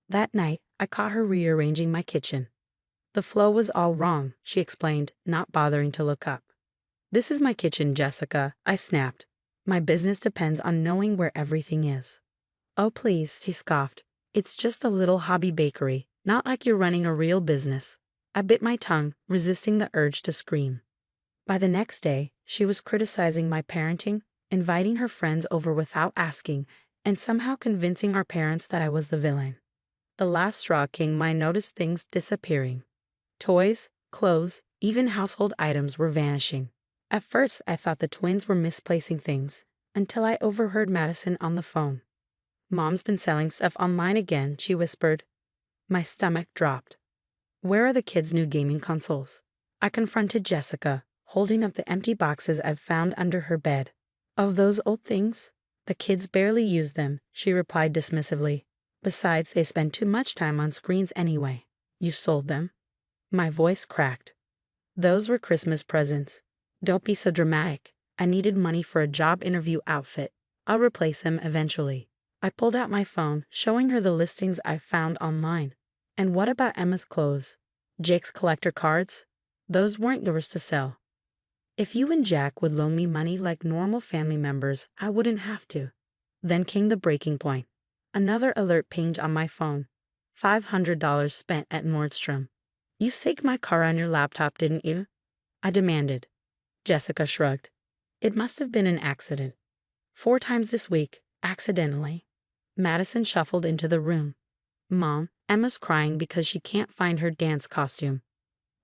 That night, I caught her rearranging my kitchen. The flow was all wrong, she explained, not bothering to look up. This is my kitchen, Jessica, I snapped. My business depends on knowing where everything is. Oh, please, she scoffed. It's just a little hobby bakery, not like you're running a real business. I bit my tongue, resisting the urge to scream. By the next day, she was criticizing my parenting, inviting her friends over without asking, and somehow convincing our parents that I was the villain. The last straw came when I noticed things disappearing. Toys, Clothes, even household items were vanishing. At first, I thought the twins were misplacing things, until I overheard Madison on the phone. "Mom's been selling stuff online again," she whispered. My stomach dropped. "Where are the kids' new gaming consoles?" I confronted Jessica, holding up the empty boxes I'd found under her bed. "Oh, those old things? The kids barely use them," she replied dismissively. "Besides, they spend too much time on screens anyway." "You sold them?" My voice cracked. "Those were Christmas presents." "Don't be so dramatic. I needed money for a job interview outfit. I'll replace them eventually." I pulled out my phone, showing her the listings I found online. "And what about Emma's clothes? Jake's collector cards? Those weren't yours to sell." "If you and Jack would loan me money like normal family members, I wouldn't have to." Then came the breaking point. Another alert pinged on my phone. $500 spent at Nordstrom. "You saved my car on your laptop, didn't you?" I demanded. Jessica shrugged. "It must have been an accident. 4 times this week, accidentally." Madison shuffled into the room. "Mom, Emma's crying because she can't find her dance costume."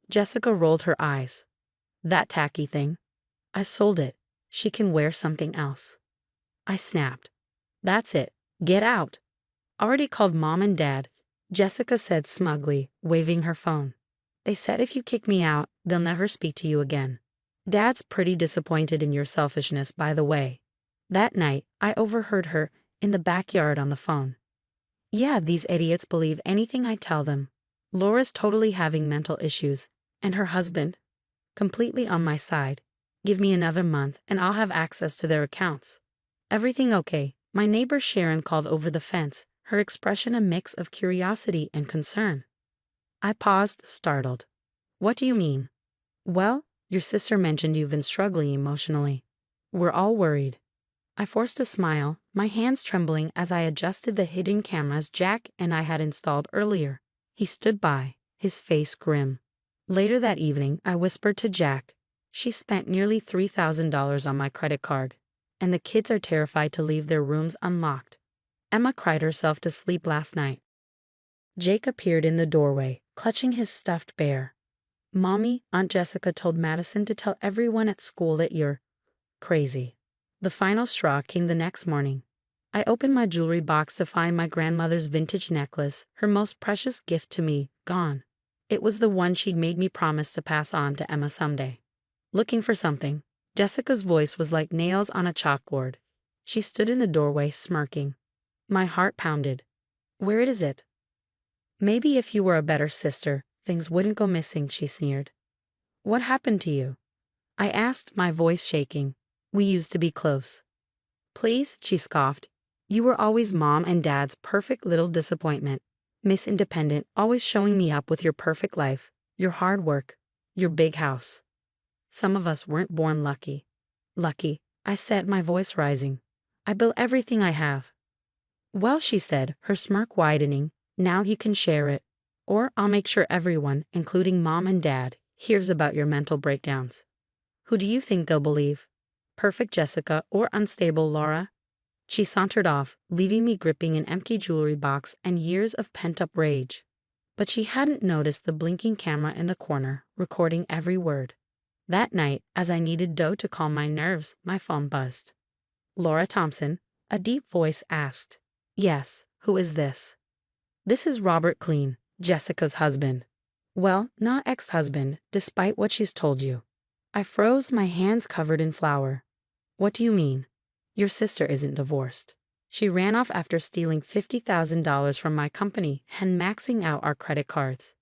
Jessica rolled her eyes. "That tacky thing. I sold it. She can wear something else." I snapped. "That's it. Get out." "Already called Mom and Dad," Jessica said smugly, waving her phone. "They said if you kick me out, they'll never speak to you again. Dad's pretty disappointed in your selfishness, by the way." That night, I overheard her in the backyard on the phone. "Yeah, these idiots believe anything I tell them. Laura's totally having mental issues, and her husband, completely on my side. Give me another month and I'll have access to their accounts." "Everything okay?" My neighbor Sharon called over the fence, her expression a mix of curiosity and concern. I paused, startled. "What do you mean?" "Well, your sister mentioned you've been struggling emotionally. We're all worried." I forced a smile, my hands trembling as I adjusted the hidden cameras Jack and I had installed earlier. He stood by, his face grim. Later that evening, I whispered to Jack, "She spent nearly $3,000 on my credit card, and the kids are terrified to leave their rooms unlocked. Emma cried herself to sleep last night." Jake appeared in the doorway, clutching his stuffed bear. "Mommy, Aunt Jessica told Madison to tell everyone at school that you're crazy." The final straw came the next morning. I opened my jewelry box to find my grandmother's vintage necklace, her most precious gift to me, gone. It was the one she'd made me promise to pass on to Emma someday. "Looking for something?" Jessica's voice was like nails on a chalkboard. She stood in the doorway, smirking. My heart pounded. "Where is it?" "Maybe if you were a better sister, things wouldn't go missing," she sneered. "What happened to you?" I asked, my voice shaking. "We used to be close." "Please," she scoffed. "You were always Mom and Dad's perfect little disappointment. Miss Independent, always showing me up with your perfect life, your hard work, your big house." "Some of us weren't born lucky." "Lucky," I said, my voice rising. "I built everything I have." "Well," she said, her smirk widening, "now you can share it. Or I'll make sure everyone, including Mom and Dad, hears about your mental breakdowns." "Who do you think they'll believe? Perfect Jessica or unstable Laura?" She sauntered off, leaving me gripping an empty jewelry box and years of pent-up rage. But she hadn't noticed the blinking camera in the corner, recording every word. That night, as I needed dough to calm my nerves, my phone buzzed. "Laura Thompson," a deep voice asked. "Yes, who is this?" "This is Robert Clean, Jessica's husband." "Well, not ex-husband, despite what she's told you." I froze, my hands covered in flour. "What do you mean?" "Your sister isn't divorced. She ran off after stealing $50,000 from my company and maxing out our credit cards.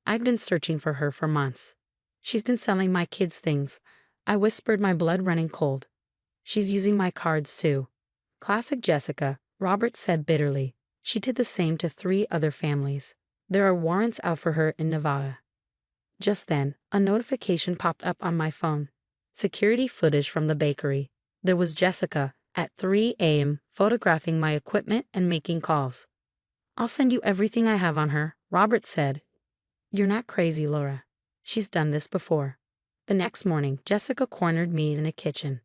I've been searching for her for months. She's been selling my kids' things." I whispered, my blood running cold. "She's using my cards too." "Classic Jessica," Robert said bitterly. "She did the same to 3 other families. There are warrants out for her in Nevada." Just then, a notification popped up on my phone. Security footage from the bakery. There was Jessica, at 3 a.m., photographing my equipment and making calls. "I'll send you everything I have on her," Robert said. "You're not crazy, Laura. She's done this before." The next morning, Jessica cornered me in the kitchen.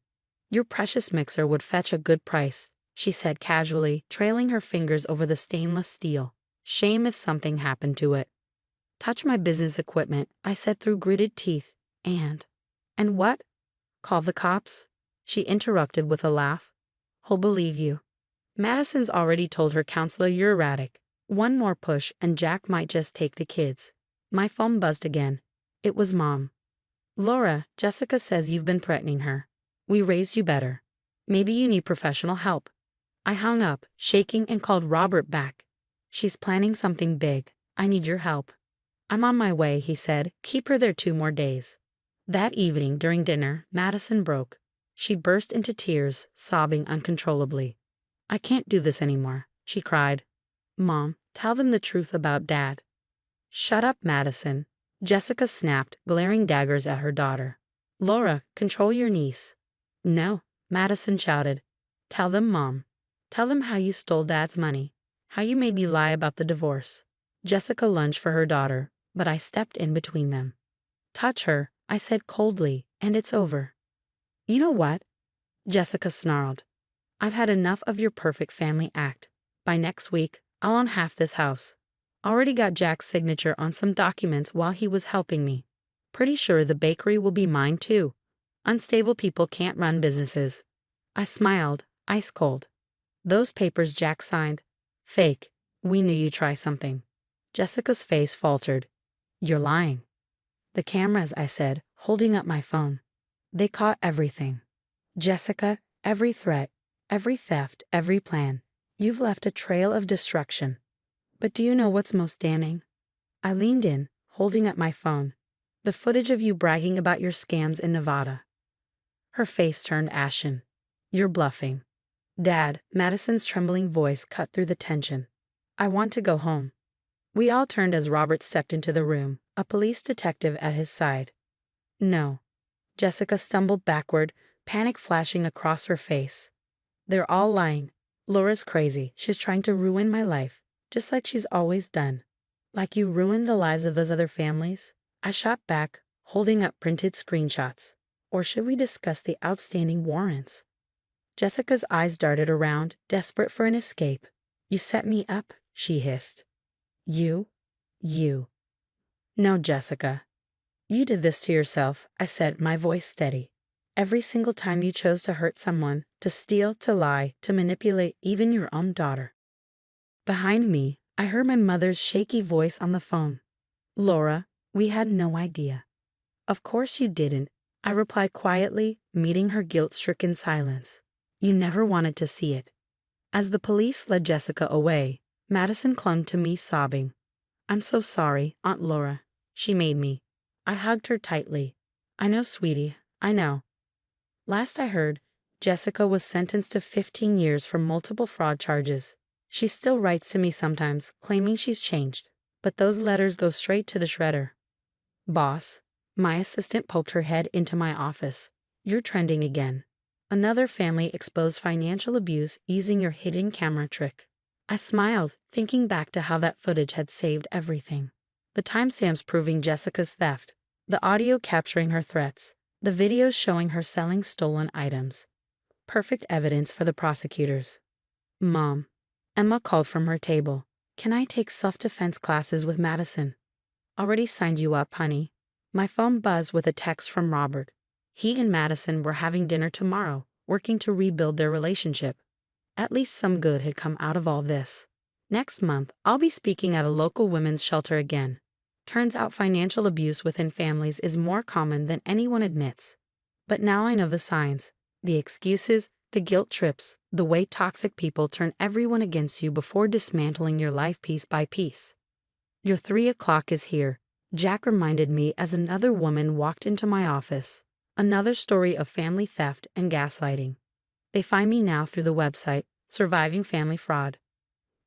"Your precious mixer would fetch a good price," she said casually, trailing her fingers over the stainless steel. "Shame if something happened to it." Touch my business equipment, I said through gritted teeth. And what? Call the cops? She interrupted with a laugh. Who'll believe you? Madison's already told her counselor you're erratic. One more push and Jack might just take the kids. My phone buzzed again. It was Mom. Laura, Jessica says you've been threatening her. We raised you better. Maybe you need professional help. I hung up, shaking, and called Robert back. She's planning something big. I need your help. I'm on my way, he said. Keep her there 2 more days. That evening, during dinner, Madison broke. She burst into tears, sobbing uncontrollably. I can't do this anymore, she cried. Mom, tell them the truth about Dad. Shut up, Madison. Jessica snapped, glaring daggers at her daughter. Laura, control your niece. No, Madison shouted. Tell them, Mom. Tell them how you stole Dad's money, how you made me lie about the divorce. Jessica lunged for her daughter, but I stepped in between them. Touch her, I said coldly, and it's over. You know what? Jessica snarled. I've had enough of your perfect family act. By next week, I'll own half this house. Already got Jack's signature on some documents while he was helping me. Pretty sure the bakery will be mine too. Unstable people can't run businesses. I smiled, ice cold. Those papers Jack signed. Fake. We knew you'd try something. Jessica's face faltered. You're lying. The cameras, I said, holding up my phone. They caught everything. Jessica, every threat, every theft, every plan. You've left a trail of destruction. But do you know what's most damning? I leaned in, holding up my phone. The footage of you bragging about your scams in Nevada. Her face turned ashen. You're bluffing. Dad, Madison's trembling voice cut through the tension. I want to go home. We all turned as Robert stepped into the room, a police detective at his side. No. Jessica stumbled backward, panic flashing across her face. They're all lying. Laura's crazy. She's trying to ruin my life, just like she's always done. Like you ruined the lives of those other families? I shot back, holding up printed screenshots. Or should we discuss the outstanding warrants? Jessica's eyes darted around, desperate for an escape. You set me up, she hissed. You? No, Jessica. You did this to yourself, I said, my voice steady. Every single time you chose to hurt someone, to steal, to lie, to manipulate even your own daughter. Behind me, I heard my mother's shaky voice on the phone. Laura, we had no idea. Of course you didn't, I replied quietly, meeting her guilt-stricken silence. You never wanted to see it. As the police led Jessica away, Madison clung to me sobbing. I'm so sorry, Aunt Laura. She made me. I hugged her tightly. I know, sweetie, I know. Last I heard, Jessica was sentenced to 15 years for multiple fraud charges. She still writes to me sometimes, claiming she's changed, but those letters go straight to the shredder. Boss, my assistant poked her head into my office. You're trending again. Another family exposed financial abuse using your hidden camera trick. I smiled, thinking back to how that footage had saved everything. The timestamps proving Jessica's theft, the audio capturing her threats, the videos showing her selling stolen items. Perfect evidence for the prosecutors. Mom. Emma called from her table. Can I take self-defense classes with Madison? Already signed you up, honey. My phone buzzed with a text from Robert. He and Madison were having dinner tomorrow, working to rebuild their relationship. At least some good had come out of all this. Next month, I'll be speaking at a local women's shelter again. Turns out financial abuse within families is more common than anyone admits. But now I know the signs, the excuses, the guilt trips, the way toxic people turn everyone against you before dismantling your life piece by piece. Your 3 o'clock is here, Jack reminded me as another woman walked into my office. Another story of family theft and gaslighting. They find me now through the website, Surviving Family Fraud.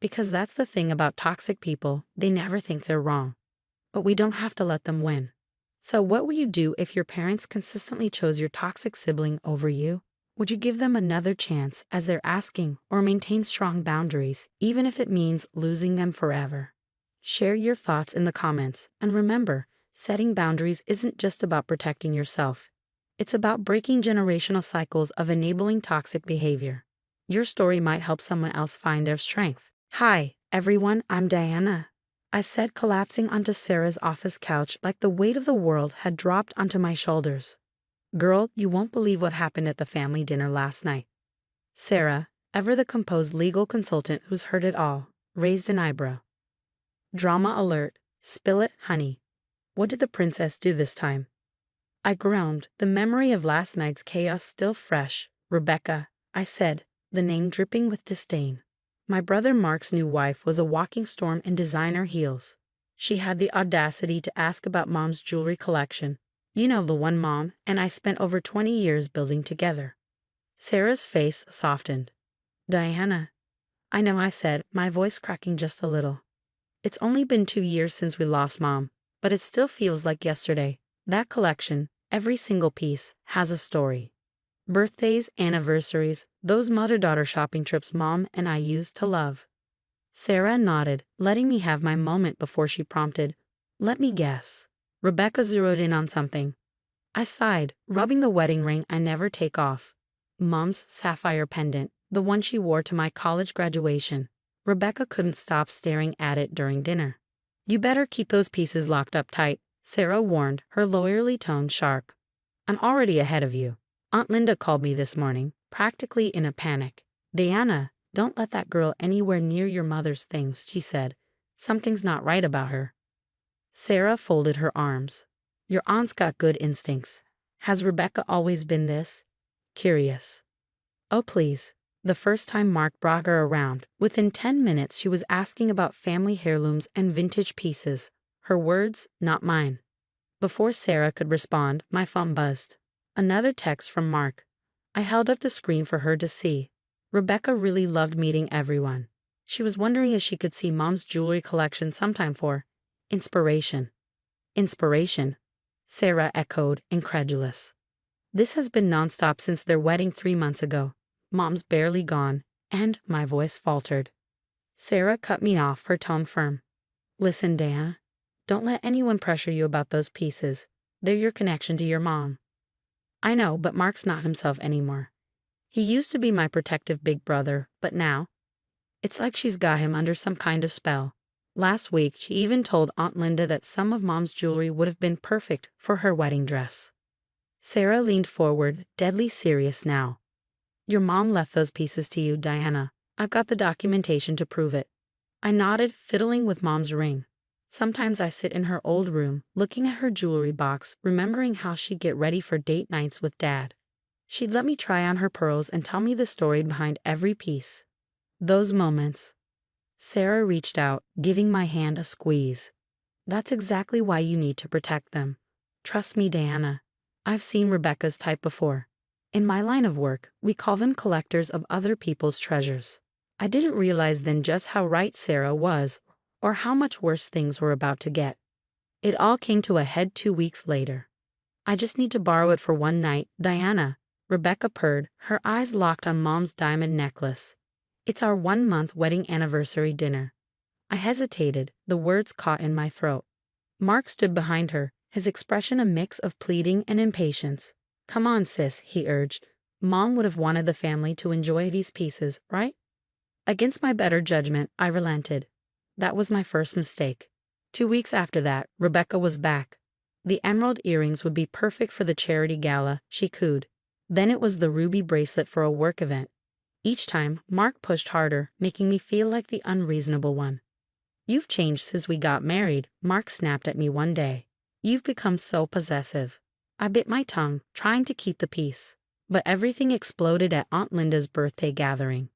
Because that's the thing about toxic people, they never think they're wrong. But we don't have to let them win. So what would you do if your parents consistently chose your toxic sibling over you? Would you give them another chance as they're asking, or maintain strong boundaries, even if it means losing them forever? Share your thoughts in the comments, and remember, setting boundaries isn't just about protecting yourself. It's about breaking generational cycles of enabling toxic behavior. Your story might help someone else find their strength. Hi, everyone, I'm Diana. I said, collapsing onto Sarah's office couch like the weight of the world had dropped onto my shoulders. Girl, you won't believe what happened at the family dinner last night. Sarah, ever the composed legal consultant who's heard it all, raised an eyebrow. Drama alert. Spill it, honey. What did the princess do this time? I groaned, the memory of last night's chaos still fresh. Rebecca, I said, the name dripping with disdain. My brother Mark's new wife was a walking storm in designer heels. She had the audacity to ask about Mom's jewelry collection. You know, the one Mom and I spent over 20 years building together. Sarah's face softened. Diana. I know, I said, my voice cracking just a little. It's only been 2 years since we lost Mom, but it still feels like yesterday. That collection, every single piece, has a story. Birthdays, anniversaries, those mother-daughter shopping trips Mom and I used to love. Sarah nodded, letting me have my moment before she prompted, let me guess. Rebecca zeroed in on something. I sighed, rubbing the wedding ring I never take off. Mom's sapphire pendant, the one she wore to my college graduation. Rebecca couldn't stop staring at it during dinner. You better keep those pieces locked up tight, Sarah warned, her lawyerly tone sharp. I'm already ahead of you. Aunt Linda called me this morning, practically in a panic. Diana, don't let that girl anywhere near your mother's things, she said. Something's not right about her. Sarah folded her arms. Your aunt's got good instincts. Has Rebecca always been this? Curious. Oh, please. The first time Mark brought her around, within 10 minutes she was asking about family heirlooms and vintage pieces. Her words, not mine. Before Sarah could respond, my phone buzzed. Another text from Mark. I held up the screen for her to see. Rebecca really loved meeting everyone. She was wondering if she could see Mom's jewelry collection sometime for inspiration. Inspiration? Sarah echoed, incredulous. This has been nonstop since their wedding 3 months ago. Mom's barely gone, and my voice faltered. Sarah cut me off, her tone firm. Listen, Diana, don't let anyone pressure you about those pieces. They're your connection to your mom. I know, but Mark's not himself anymore. He used to be my protective big brother, but now, it's like she's got him under some kind of spell. Last week, she even told Aunt Linda that some of Mom's jewelry would have been perfect for her wedding dress. Sarah leaned forward, deadly serious now. Your mom left those pieces to you, Diana. I've got the documentation to prove it. I nodded, fiddling with Mom's ring. Sometimes I sit in her old room, looking at her jewelry box, remembering how she'd get ready for date nights with Dad. She'd let me try on her pearls and tell me the story behind every piece. Those moments. Sarah reached out, giving my hand a squeeze. That's exactly why you need to protect them. Trust me, Diana. I've seen Rebecca's type before. In my line of work, we call them collectors of other people's treasures. I didn't realize then just how right Sarah was, or how much worse things were about to get. It all came to a head 2 weeks later. I just need to borrow it for one night, Diana, Rebecca purred, her eyes locked on Mom's diamond necklace. It's our 1-month wedding anniversary dinner. I hesitated, the words caught in my throat. Mark stood behind her, his expression a mix of pleading and impatience. Come on, sis, he urged. Mom would have wanted the family to enjoy these pieces, right? Against my better judgment, I relented. That was my first mistake. 2 weeks after that, Rebecca was back. The emerald earrings would be perfect for the charity gala, she cooed. Then it was the ruby bracelet for a work event. Each time, Mark pushed harder, making me feel like the unreasonable one. You've changed since we got married, Mark snapped at me one day. You've become so possessive. I bit my tongue, trying to keep the peace. But everything exploded at Aunt Linda's birthday gathering.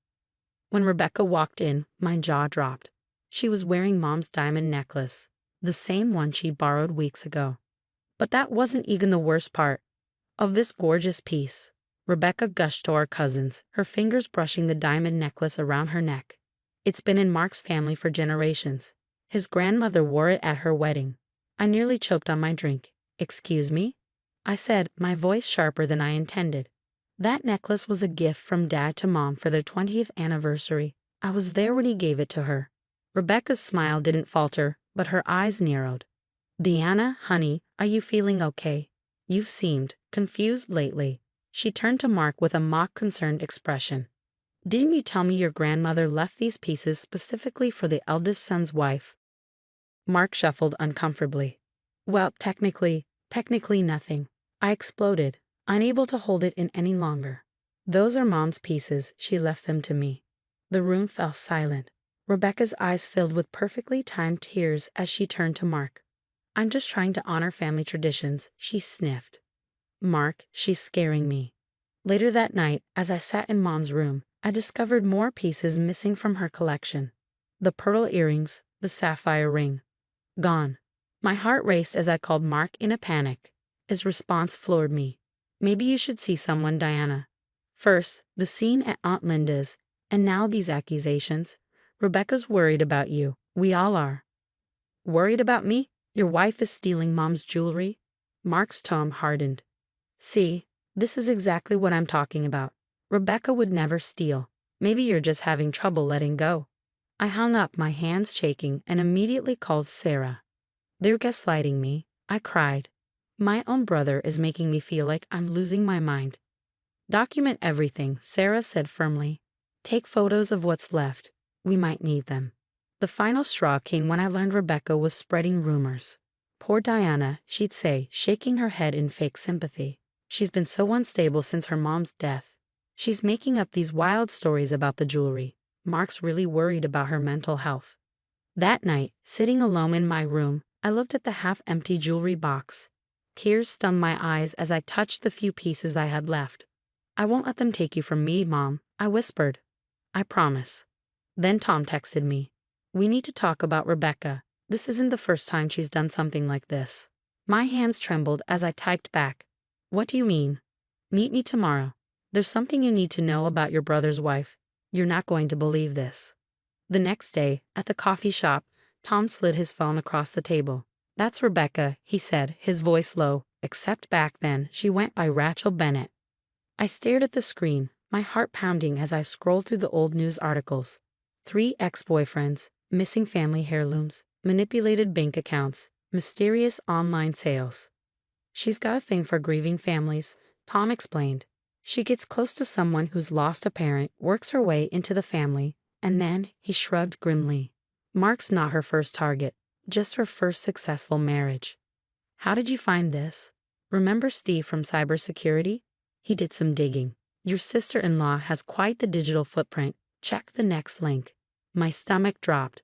When Rebecca walked in, my jaw dropped. She was wearing Mom's diamond necklace, the same one she'd borrowed weeks ago. But that wasn't even the worst part of this gorgeous piece. Rebecca gushed to our cousins, her fingers brushing the diamond necklace around her neck. It's been in Mark's family for generations. His grandmother wore it at her wedding. I nearly choked on my drink. Excuse me? I said, my voice sharper than I intended. That necklace was a gift from Dad to Mom for their 20th anniversary. I was there when he gave it to her. Rebecca's smile didn't falter, but her eyes narrowed. Diana, honey, are you feeling okay? You've seemed confused lately. She turned to Mark with a mock-concerned expression. Didn't you tell me your grandmother left these pieces specifically for the eldest son's wife? Mark shuffled uncomfortably. Well, technically nothing. I exploded, unable to hold it in any longer. Those are Mom's pieces, she left them to me. The room fell silent. Rebecca's eyes filled with perfectly timed tears as she turned to Mark. I'm just trying to honor family traditions, she sniffed. Mark, she's scaring me. Later that night, as I sat in Mom's room, I discovered more pieces missing from her collection. The pearl earrings, the sapphire ring. Gone. My heart raced as I called Mark in a panic. His response floored me. Maybe you should see someone, Diana. First, the scene at Aunt Linda's, and now these accusations. Rebecca's worried about you. We all are. Worried about me? Your wife is stealing Mom's jewelry? Mark's tone hardened. See, this is exactly what I'm talking about. Rebecca would never steal. Maybe you're just having trouble letting go. I hung up, my hands shaking, and immediately called Sarah. They're gaslighting me, I cried. My own brother is making me feel like I'm losing my mind. Document everything, Sarah said firmly. Take photos of what's left. We might need them. The final straw came when I learned Rebecca was spreading rumors. Poor Diana, she'd say, shaking her head in fake sympathy. She's been so unstable since her mom's death. She's making up these wild stories about the jewelry. Mark's really worried about her mental health. That night, sitting alone in my room, I looked at the half-empty jewelry box. Tears stung my eyes as I touched the few pieces I had left. I won't let them take you from me, Mom, I whispered. I promise. Then Tom texted me. We need to talk about Rebecca. This isn't the first time she's done something like this. My hands trembled as I typed back. What do you mean? Meet me tomorrow. There's something you need to know about your brother's wife. You're not going to believe this. The next day, at the coffee shop, Tom slid his phone across the table. That's Rebecca, he said, his voice low, except back then she went by Rachel Bennett. I stared at the screen, my heart pounding as I scrolled through the old news articles. 3 ex-boyfriends, missing family heirlooms, manipulated bank accounts, mysterious online sales. She's got a thing for grieving families, Tom explained. She gets close to someone who's lost a parent, works her way into the family, and then, he shrugged grimly. Mark's not her first target, just her first successful marriage. How did you find this? Remember Steve from cybersecurity? He did some digging. Your sister-in-law has quite the digital footprint. Check the next link. My stomach dropped.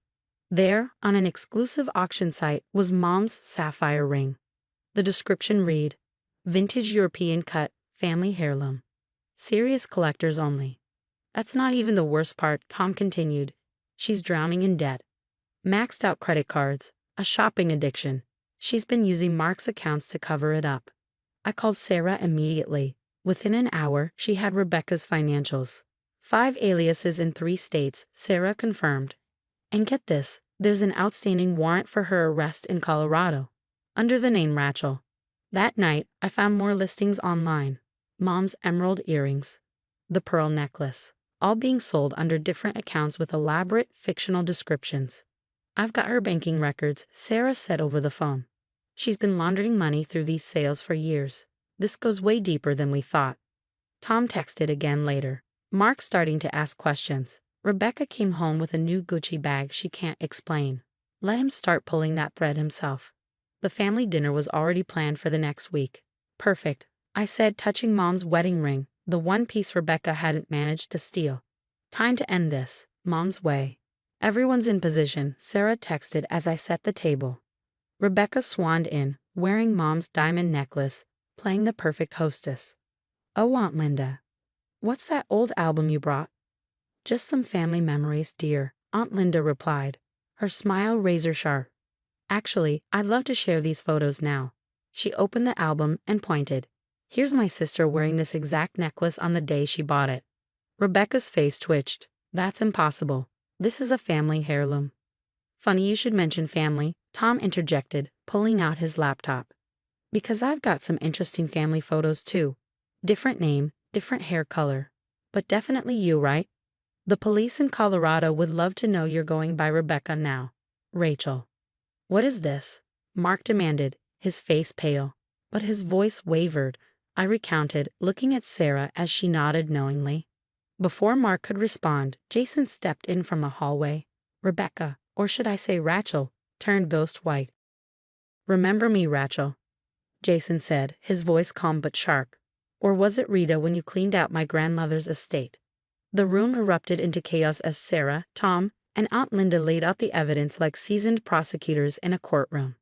There, on an exclusive auction site, was Mom's sapphire ring. The description read, Vintage European cut, family heirloom. Serious collectors only. That's not even the worst part, Tom continued. She's drowning in debt. Maxed out credit cards, a shopping addiction. She's been using Mark's accounts to cover it up. I called Sarah immediately. Within an hour, she had Rebecca's financials. 5 aliases in 3 states, Sarah confirmed. And get this, there's an outstanding warrant for her arrest in Colorado, under the name Rachel. That night, I found more listings online. Mom's emerald earrings, the pearl necklace, all being sold under different accounts with elaborate fictional descriptions. I've got her banking records, Sarah said over the phone. She's been laundering money through these sales for years. This goes way deeper than we thought. Tom texted again later. Mark's starting to ask questions. Rebecca came home with a new Gucci bag she can't explain. Let him start pulling that thread himself. The family dinner was already planned for the next week. Perfect, I said, touching Mom's wedding ring, the one piece Rebecca hadn't managed to steal. Time to end this, Mom's way. Everyone's in position, Sarah texted as I set the table. Rebecca swanned in, wearing Mom's diamond necklace, playing the perfect hostess. Oh, Aunt Linda. What's that old album you brought? Just some family memories, dear, Aunt Linda replied, her smile razor sharp. Actually, I'd love to share these photos now. She opened the album and pointed. Here's my sister wearing this exact necklace on the day she bought it. Rebecca's face twitched. That's impossible. This is a family heirloom. Funny you should mention family, Tom interjected, pulling out his laptop. Because I've got some interesting family photos too. Different name, different hair color. But definitely you, right? The police in Colorado would love to know you're going by Rebecca now. Rachel. What is this? Mark demanded, his face pale. But his voice wavered. I recounted, looking at Sarah as she nodded knowingly. Before Mark could respond, Jason stepped in from the hallway. Rebecca, or should I say Rachel, turned ghost white. "Remember me, Rachel," Jason said, his voice calm but sharp. "Or was it Rita when you cleaned out my grandmother's estate?" The room erupted into chaos as Sarah, Tom, and Aunt Linda laid out the evidence like seasoned prosecutors in a courtroom.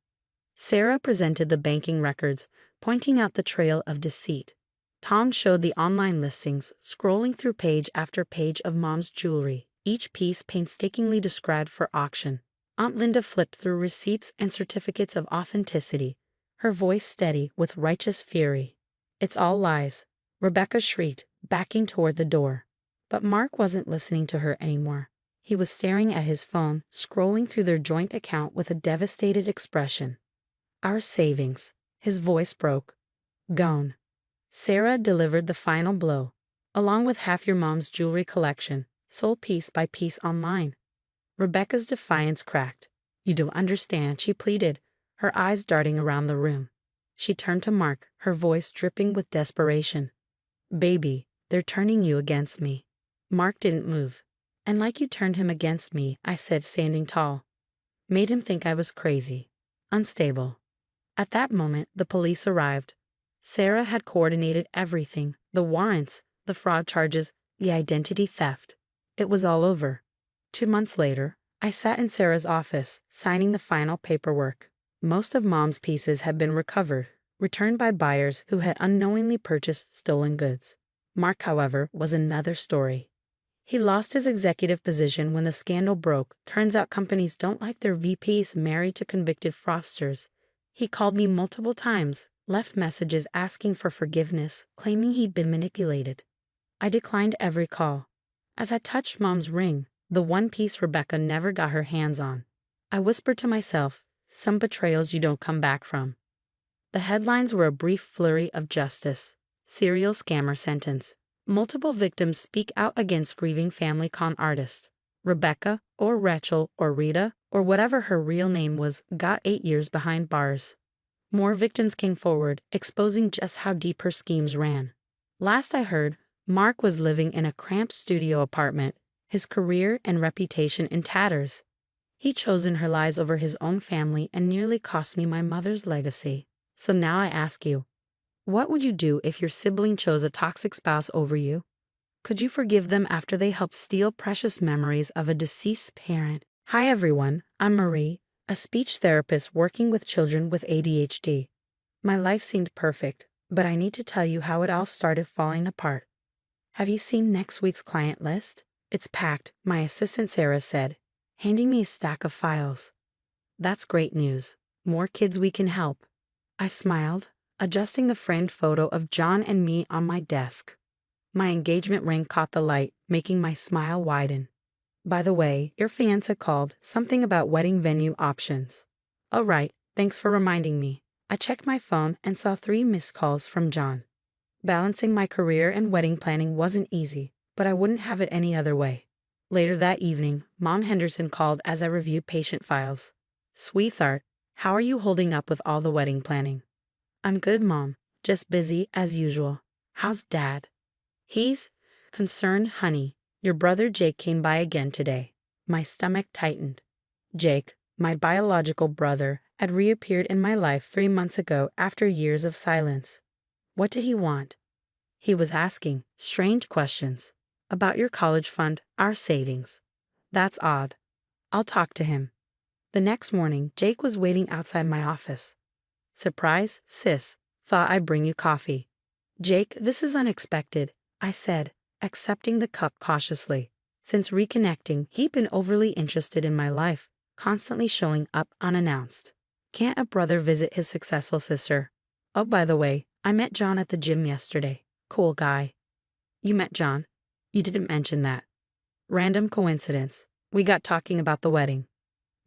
Sarah presented the banking records, pointing out the trail of deceit. Tom showed the online listings, scrolling through page after page of Mom's jewelry, each piece painstakingly described for auction. Aunt Linda flipped through receipts and certificates of authenticity, her voice steady with righteous fury. "It's all lies," Rebecca shrieked, backing toward the door. But Mark wasn't listening to her anymore. He was staring at his phone, scrolling through their joint account with a devastated expression. "Our savings," his voice broke. "Gone." Sarah delivered the final blow, along with half your mom's jewelry collection, sold piece by piece online. Rebecca's defiance cracked. "You don't understand," she pleaded, her eyes darting around the room. She turned to Mark, her voice dripping with desperation. "Baby, they're turning you against me." Mark didn't move. "And like you turned him against me," I said, standing tall. "Made him think I was crazy. Unstable." At that moment, the police arrived. Sarah had coordinated everything, the warrants, the fraud charges, the identity theft. It was all over. 2 months later, I sat in Sarah's office, signing the final paperwork. Most of Mom's pieces had been recovered, returned by buyers who had unknowingly purchased stolen goods. Mark, however, was another story. He lost his executive position when the scandal broke. Turns out companies don't like their VPs married to convicted fraudsters. He called me multiple times, left messages asking for forgiveness, claiming he'd been manipulated. I declined every call. As I touched Mom's ring, the one piece Rebecca never got her hands on, I whispered to myself, "Some betrayals you don't come back from." The headlines were a brief flurry of justice. Serial scammer sentence. Multiple victims speak out against grieving family con artist. Rebecca, or Rachel, or Rita, or whatever her real name was, got 8 years behind bars. More victims came forward, exposing just how deep her schemes ran. Last I heard, Mark was living in a cramped studio apartment, his career and reputation in tatters. He'd chosen her lies over his own family and nearly cost me my mother's legacy. So now I ask you, what would you do if your sibling chose a toxic spouse over you? Could you forgive them after they helped steal precious memories of a deceased parent? Hi everyone, I'm Marie, a speech therapist working with children with ADHD. My life seemed perfect, but I need to tell you how it all started falling apart. Have you seen next week's client list? It's packed, my assistant Sarah said, handing me a stack of files. That's great news. More kids we can help. I smiled, adjusting the framed photo of John and me on my desk. My engagement ring caught the light, making my smile widen. "By the way, your fiancé called, something about wedding venue options." "Oh right, thanks for reminding me." I checked my phone and saw 3 missed calls from John. Balancing my career and wedding planning wasn't easy, but I wouldn't have it any other way. Later that evening, Mom Henderson called as I reviewed patient files. "Sweetheart, how are you holding up with all the wedding planning?" "I'm good, Mom. Just busy as usual." "How's Dad?" "He's concerned, honey. Your brother Jake came by again today." My stomach tightened. Jake, my biological brother, had reappeared in my life 3 months ago after years of silence. What did he want? He was asking strange questions about your college fund, our savings. That's odd. I'll talk to him. The next morning, Jake was waiting outside my office. "Surprise, sis. Thought I'd bring you coffee." "Jake, this is unexpected," I said, accepting the cup cautiously. Since reconnecting, he'd been overly interested in my life, constantly showing up unannounced. Can't a brother visit his successful sister? "Oh, by the way, I met John at the gym yesterday. Cool guy." "You met John? You didn't mention that." "Random coincidence. We got talking about the wedding."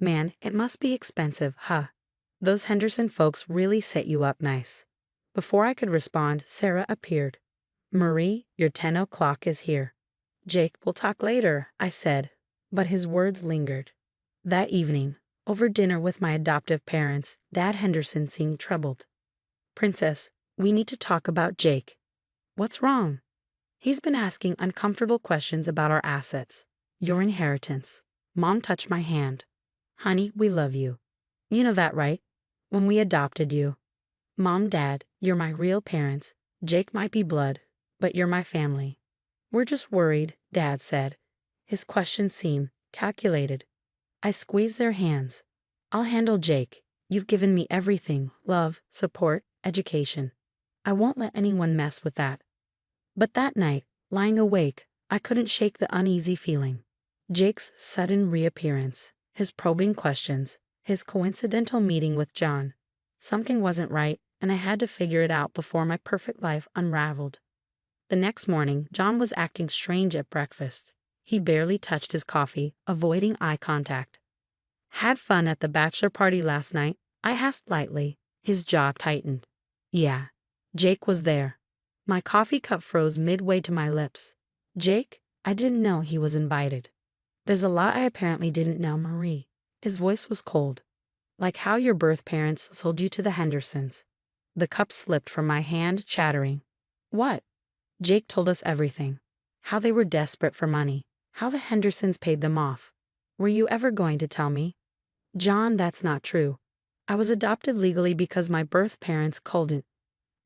"Man, it must be expensive, huh? Those Henderson folks really set you up nice." Before I could respond, Sarah appeared. "Marie, your 10 o'clock is here." "Jake, we'll talk later," I said, but his words lingered. That evening, over dinner with my adoptive parents, Dad Henderson seemed troubled. "Princess, we need to talk about Jake." "What's wrong?" "He's been asking uncomfortable questions about our assets. Your inheritance." Mom touched my hand. "Honey, we love you. You know that, right? When we adopted you. Mom, Dad, you're my real parents. Jake might be blood, but you're my family. We're just worried, Dad said. His questions seemed calculated. I squeezed their hands. I'll handle Jake. You've given me everything: love, support, education. I won't let anyone mess with that. But that night, lying awake, I couldn't shake the uneasy feeling. Jake's sudden reappearance, his probing questions, his coincidental meeting with John. Something wasn't right, and I had to figure it out before my perfect life unraveled. The next morning, John was acting strange at breakfast. He barely touched his coffee, avoiding eye contact. Had fun at the bachelor party last night? I asked lightly. His jaw tightened. Yeah. Jake was there. My coffee cup froze midway to my lips. Jake? I didn't know he was invited. There's a lot I apparently didn't know, Marie. His voice was cold. Like how your birth parents sold you to the Hendersons. The cup slipped from my hand, chattering. What? Jake told us everything. How they were desperate for money. How the Hendersons paid them off. Were you ever going to tell me? John, that's not true. I was adopted legally because my birth parents couldn't.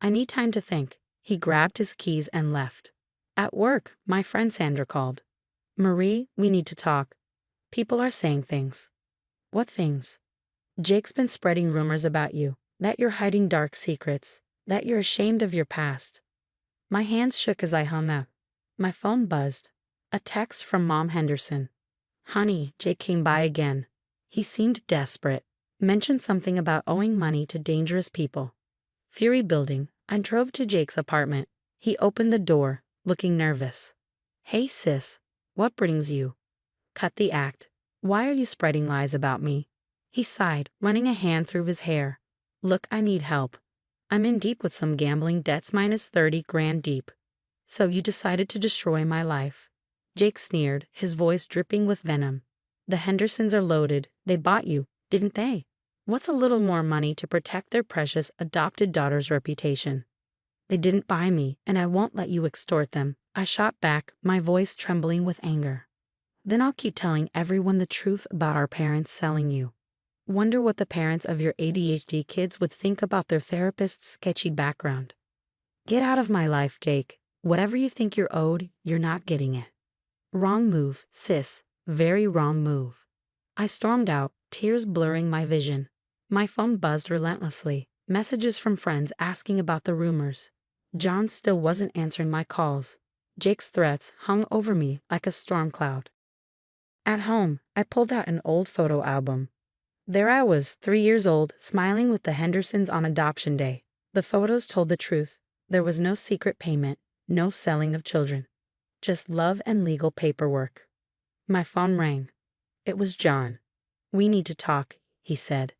I need time to think. He grabbed his keys and left. At work, my friend Sandra called. Marie, we need to talk. People are saying things. What things? Jake's been spreading rumors about you, that you're hiding dark secrets, that you're ashamed of your past. My hands shook as I hung up. My phone buzzed. A text from Mom Henderson. Honey, Jake came by again. He seemed desperate. Mentioned something about owing money to dangerous people. Fury building, I drove to Jake's apartment. He opened the door, looking nervous. Hey sis, what brings you? Cut the act. Why are you spreading lies about me? He sighed, running a hand through his hair. Look, I need help. I'm in deep with some gambling debts, minus 30 grand deep. So you decided to destroy my life. Jake sneered, his voice dripping with venom. The Hendersons are loaded. They bought you, didn't they? What's a little more money to protect their precious adopted daughter's reputation? They didn't buy me, and I won't let you extort them. I shot back, my voice trembling with anger. Then I'll keep telling everyone the truth about our parents selling you. Wonder what the parents of your ADHD kids would think about their therapist's sketchy background. Get out of my life, Jake. Whatever you think you're owed, you're not getting it. Wrong move, sis. Very wrong move. I stormed out, tears blurring my vision. My phone buzzed relentlessly, messages from friends asking about the rumors. John still wasn't answering my calls. Jake's threats hung over me like a storm cloud. At home, I pulled out an old photo album. There I was, 3 years old, smiling with the Hendersons on adoption day. The photos told the truth. There was no secret payment, no selling of children. Just love and legal paperwork. My phone rang. It was John. We need to talk, he said.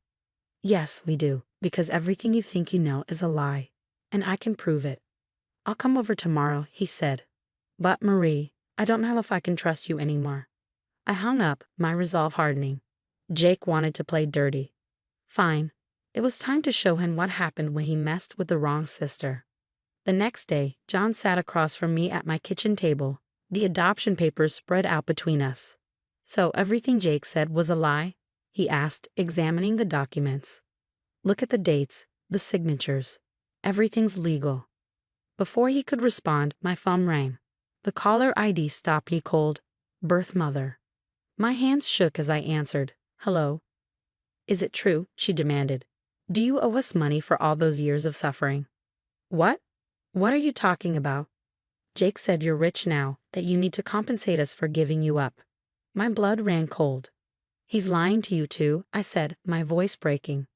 Yes, we do, because everything you think you know is a lie, and I can prove it. I'll come over tomorrow, he said. But Marie, I don't know if I can trust you anymore. I hung up, my resolve hardening. Jake wanted to play dirty. Fine. It was time to show him what happened when he messed with the wrong sister. The next day, John sat across from me at my kitchen table, the adoption papers spread out between us. So everything Jake said was a lie? He asked, examining the documents. Look at the dates, the signatures. Everything's legal. Before he could respond, my phone rang. The caller ID stopped me cold. Birth mother. My hands shook as I answered. Hello. Is it true? She demanded. Do you owe us money for all those years of suffering? What? What are you talking about? Jake said you're rich now, that you need to compensate us for giving you up. My blood ran cold. He's lying to you too, I said, my voice breaking.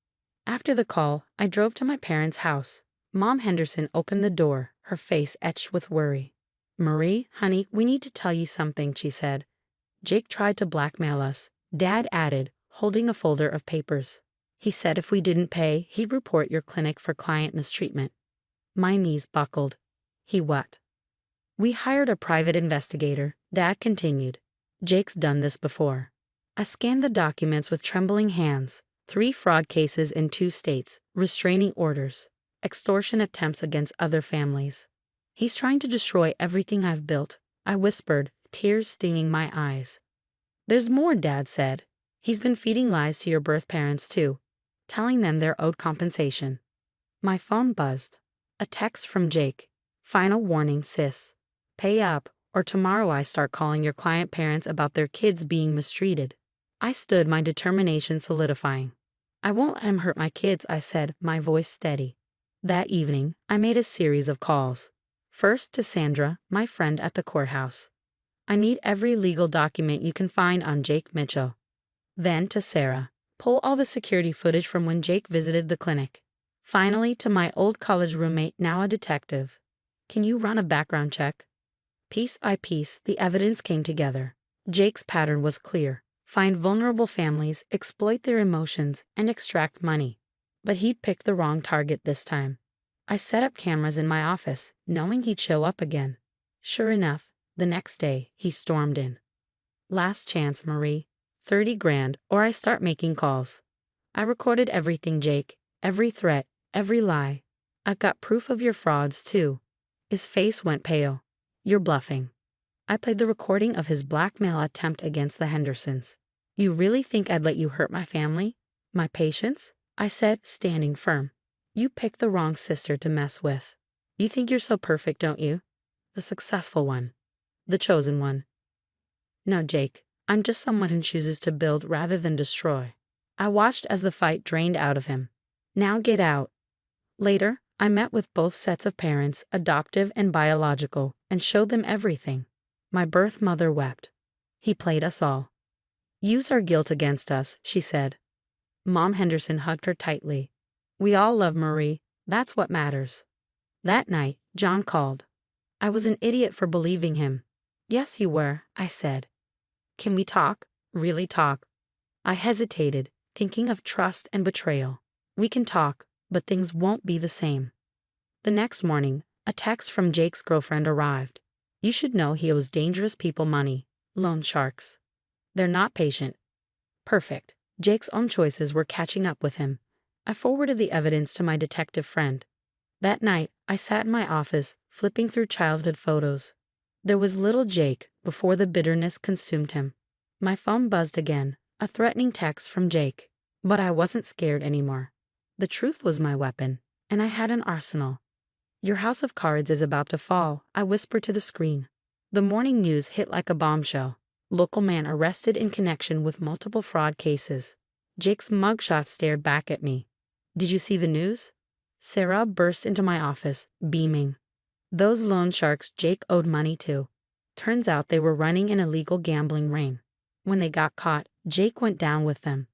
After the call, I drove to my parents' house. Mom Henderson opened the door, her face etched with worry. Marie, honey, we need to tell you something, she said. Jake tried to blackmail us, Dad added, holding a folder of papers. He said if we didn't pay, he'd report your clinic for client mistreatment. My knees buckled. He what? We hired a private investigator, Dad continued. Jake's done this before. I scanned the documents with trembling hands. 3 fraud cases in 2 states, restraining orders, extortion attempts against other families. He's trying to destroy everything I've built, I whispered, tears stinging my eyes. There's more, Dad said. He's been feeding lies to your birth parents too. telling them they're owed compensation. My phone buzzed. A text from Jake. Final warning, sis. Pay up, or tomorrow I start calling your client parents about their kids being mistreated. I stood, my determination solidifying. I won't let him hurt my kids, I said, my voice steady. That evening, I made a series of calls. First to Sandra, my friend at the courthouse. I need every legal document you can find on Jake Mitchell. Then to Sarah. Pull all the security footage from when Jake visited the clinic. Finally to my old college roommate, now a detective. Can you run a background check? Piece by piece, the evidence came together. Jake's pattern was clear. Find vulnerable families, exploit their emotions, and extract money. But he'd picked the wrong target this time. I set up cameras in my office, knowing he'd show up again. Sure enough, the next day, he stormed in. Last chance, Marie. 30 grand, or I start making calls. I recorded everything, Jake. Every threat, every lie. I've got proof of your frauds, too. His face went pale. You're bluffing. I played the recording of his blackmail attempt against the Hendersons. You really think I'd let you hurt my family? My patients? I said, standing firm. You picked the wrong sister to mess with. You think you're so perfect, don't you? The successful one. The chosen one. No, Jake, I'm just someone who chooses to build rather than destroy. I watched as the fight drained out of him. Now get out. Later, I met with both sets of parents, adoptive and biological, and showed them everything. My birth mother wept. He played us all. Use our guilt against us, she said. Mom Henderson hugged her tightly. We all love Marie. That's what matters. That night, John called. I was an idiot for believing him. Yes, you were, I said. Can we talk? Really talk? I hesitated, thinking of trust and betrayal. We can talk, but things won't be the same. The next morning, a text from Jake's girlfriend arrived. You should know he owes dangerous people money. Loan sharks. They're not patient. Perfect. Jake's own choices were catching up with him. I forwarded the evidence to my detective friend. That night, I sat in my office, flipping through childhood photos. There was little Jake before the bitterness consumed him. My phone buzzed again, a threatening text from Jake. But I wasn't scared anymore. The truth was my weapon, and I had an arsenal. Your house of cards is about to fall, I whispered to the screen. The morning news hit like a bombshell. Local man arrested in connection with multiple fraud cases. Jake's mugshot stared back at me. Did you see the news? Sarah burst into my office, beaming. Those loan sharks Jake owed money to. Turns out they were running an illegal gambling ring. When they got caught, Jake went down with them.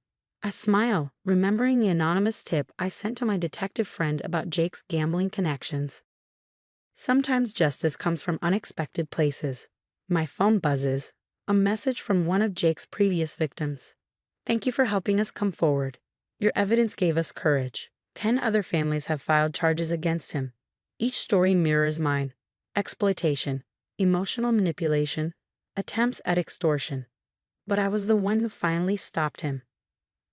I smile, remembering the anonymous tip I sent to my detective friend about Jake's gambling connections. Sometimes justice comes from unexpected places. My phone buzzes. A message from one of Jake's previous victims. Thank you for helping us come forward. Your evidence gave us courage. 10 other families have filed charges against him. Each story mirrors mine. Exploitation, emotional manipulation, attempts at extortion. But I was the one who finally stopped him.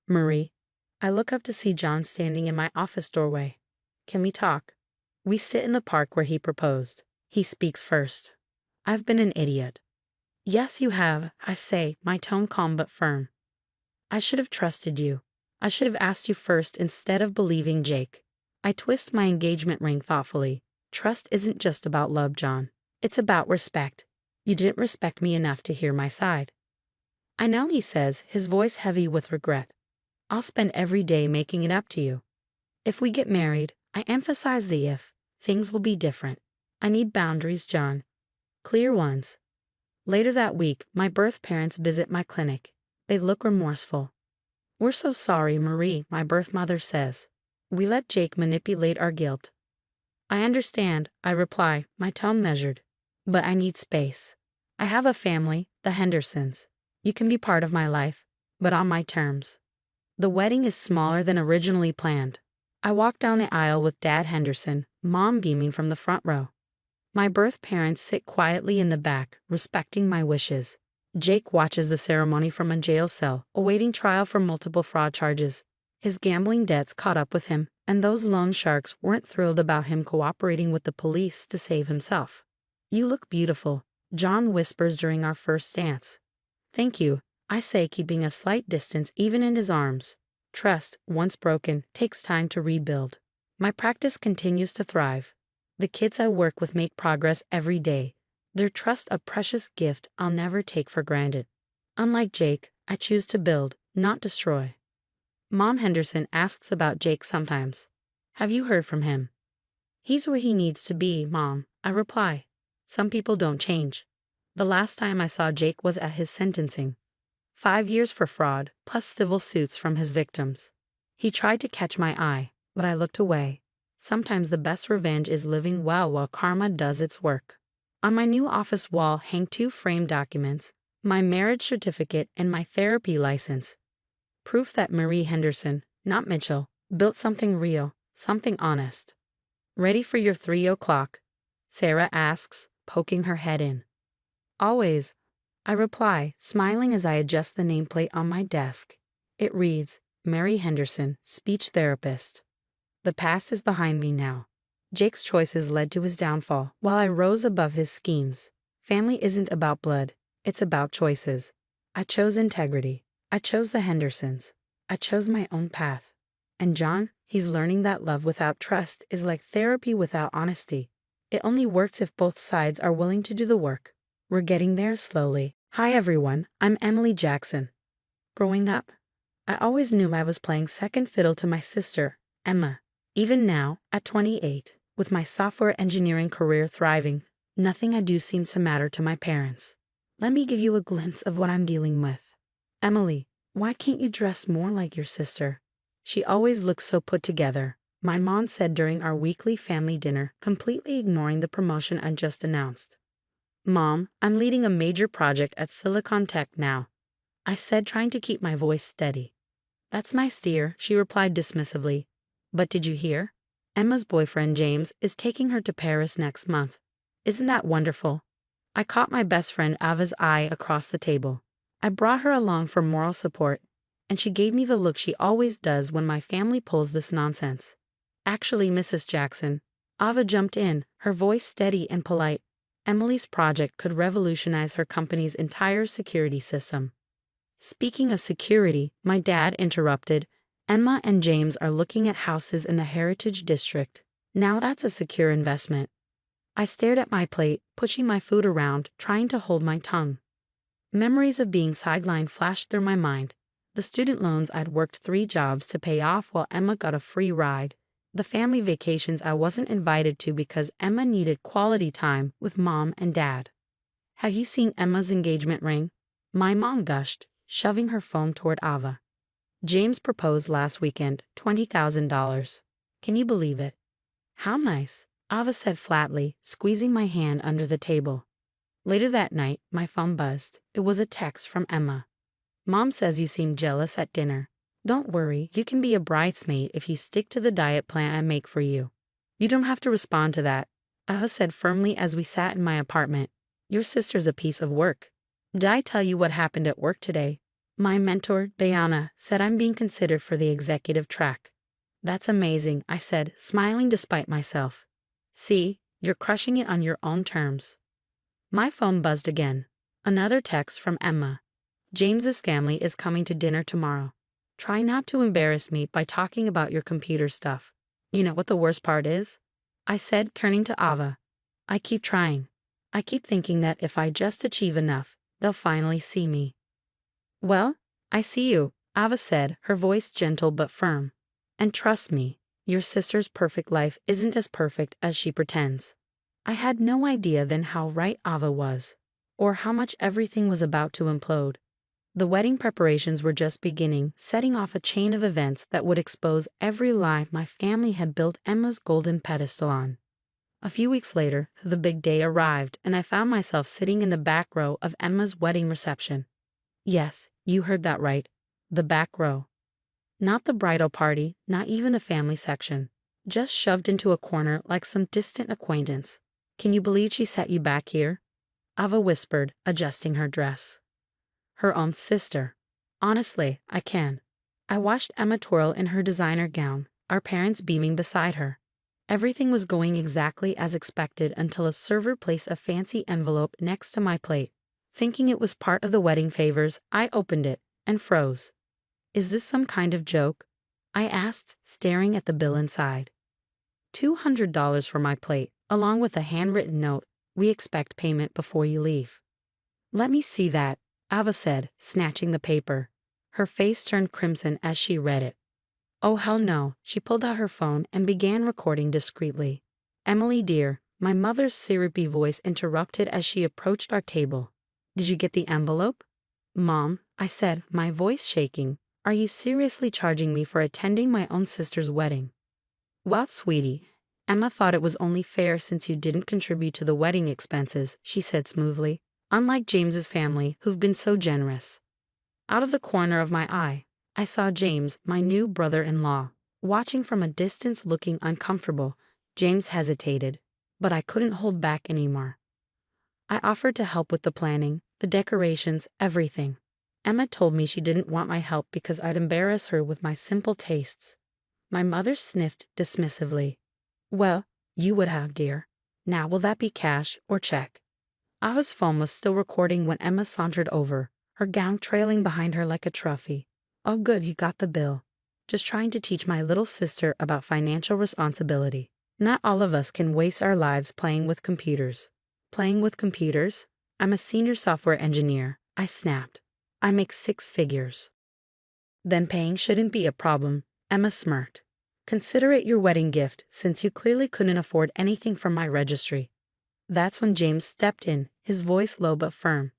Marie, I look up to see John standing in my office doorway. Can we talk? We sit in the park where he proposed. He speaks first. I've been an idiot. Yes, you have, I say, my tone calm but firm. I should have trusted you. I should have asked you first instead of believing Jake. I twist my engagement ring thoughtfully. Trust isn't just about love, John. It's about respect. You didn't respect me enough to hear my side. I know, he says, his voice heavy with regret. I'll spend every day making it up to you. If we get married, I emphasize the if, things will be different. I need boundaries, John. Clear ones. Later that week, my birth parents visit my clinic. They look remorseful. We're so sorry, Marie, my birth mother says. We let Jake manipulate our guilt. I understand, I reply, my tone measured. But I need space. I have a family, the Hendersons. You can be part of my life, but on my terms. The wedding is smaller than originally planned. I walk down the aisle with Dad Henderson, Mom beaming from the front row. My birth parents sit quietly in the back, respecting my wishes. Jake watches the ceremony from a jail cell, awaiting trial for multiple fraud charges. His gambling debts caught up with him, and those loan sharks weren't thrilled about him cooperating with the police to save himself. You look beautiful, John whispers during our first dance. Thank you, I say, keeping a slight distance even in his arms. Trust, once broken, takes time to rebuild. My practice continues to thrive. The kids I work with make progress every day. Their trust a precious gift I'll never take for granted. Unlike Jake, I choose to build, not destroy. Mom Henderson asks about Jake sometimes. Have you heard from him? He's where he needs to be, Mom, I reply. Some people don't change. The last time I saw Jake was at his sentencing. 5 years for fraud, plus civil suits from his victims. He tried to catch my eye, but I looked away. Sometimes the best revenge is living well while karma does its work. On my new office wall hang 2 framed documents, my marriage certificate and my therapy license. Proof that Marie Henderson, not Mitchell, built something real, something honest. Ready for your 3 o'clock? Sarah asks, poking her head in. Always, I reply, smiling as I adjust the nameplate on my desk. It reads, Mary Henderson, speech therapist. The past is behind me now. Jake's choices led to his downfall, while I rose above his schemes. Family isn't about blood, it's about choices. I chose integrity. I chose the Hendersons. I chose my own path. And John, he's learning that love without trust is like therapy without honesty. It only works if both sides are willing to do the work. We're getting there slowly. Hi everyone, I'm Emily Jackson. Growing up, I always knew I was playing second fiddle to my sister, Emma. Even now, at 28, with my software engineering career thriving, nothing I do seems to matter to my parents. Let me give you a glimpse of what I'm dealing with. Emily, why can't you dress more like your sister? She always looks so put together, my mom said during our weekly family dinner, completely ignoring the promotion I just announced. Mom, I'm leading a major project at Silicon Tech now, I said, trying to keep my voice steady. That's my steer, she replied dismissively. But did you hear? Emma's boyfriend James is taking her to Paris next month. Isn't that wonderful? I caught my best friend Ava's eye across the table. I brought her along for moral support, and she gave me the look she always does when my family pulls this nonsense. Actually, Mrs. Jackson, Ava jumped in, her voice steady and polite. Emily's project could revolutionize her company's entire security system. Speaking of security, my dad interrupted. Emma and James are looking at houses in the Heritage District. Now that's a secure investment. I stared at my plate, pushing my food around, trying to hold my tongue. Memories of being sidelined flashed through my mind. The student loans I'd worked 3 jobs to pay off while Emma got a free ride. The family vacations I wasn't invited to because Emma needed quality time with Mom and Dad. Have you seen Emma's engagement ring? My mom gushed, shoving her phone toward Ava. James proposed last weekend, $20,000. Can you believe it? How nice, Ava said flatly, squeezing my hand under the table. Later that night, my phone buzzed. It was a text from Emma. Mom says you seem jealous at dinner. Don't worry, you can be a bridesmaid if you stick to the diet plan I make for you. You don't have to respond to that, Ava said firmly as we sat in my apartment. Your sister's a piece of work. Did I tell you what happened at work today? My mentor, Diana, said I'm being considered for the executive track. That's amazing, I said, smiling despite myself. See, you're crushing it on your own terms. My phone buzzed again. Another text from Emma. James's family is coming to dinner tomorrow. Try not to embarrass me by talking about your computer stuff. You know what the worst part is? I said, turning to Ava. I keep trying. I keep thinking that if I just achieve enough, they'll finally see me. Well, I see you, Ava said, her voice gentle but firm. And trust me, your sister's perfect life isn't as perfect as she pretends. I had no idea then how right Ava was, or how much everything was about to implode. The wedding preparations were just beginning, setting off a chain of events that would expose every lie my family had built Emma's golden pedestal on. A few weeks later, the big day arrived, and I found myself sitting in the back row of Emma's wedding reception. Yes, you heard that right. The back row. Not the bridal party, not even a family section. Just shoved into a corner like some distant acquaintance. Can you believe she set you back here? Ava whispered, adjusting her dress. Her own sister. Honestly, I can. I watched Emma twirl in her designer gown, our parents beaming beside her. Everything was going exactly as expected until a server placed a fancy envelope next to my plate. Thinking it was part of the wedding favors, I opened it and froze. Is this some kind of joke? I asked, staring at the bill inside. $200 for my plate, along with a handwritten note. We expect payment before you leave. Let me see that, Ava said, snatching the paper. Her face turned crimson as she read it. Oh hell no, she pulled out her phone and began recording discreetly. Emily dear, my mother's syrupy voice interrupted as she approached our table. Did you get the envelope? Mom, I said, my voice shaking, are you seriously charging me for attending my own sister's wedding? Well, sweetie, Emma thought it was only fair since you didn't contribute to the wedding expenses, she said smoothly, unlike James's family who've been so generous. Out of the corner of my eye, I saw James, my new brother-in-law, watching from a distance looking uncomfortable. James hesitated, but I couldn't hold back anymore. I offered to help with the planning, the decorations, everything. Emma told me she didn't want my help because I'd embarrass her with my simple tastes. My mother sniffed dismissively. Well, you would have, dear. Now will that be cash or check? Ava's phone was still recording when Emma sauntered over, her gown trailing behind her like a trophy. Oh good, you got the bill. Just trying to teach my little sister about financial responsibility. Not all of us can waste our lives playing with computers. Playing with computers? I'm a senior software engineer, I snapped. I make 6 figures. Then paying shouldn't be a problem, Emma smirked. Consider it your wedding gift since you clearly couldn't afford anything from my registry. That's when James stepped in, his voice low but firm.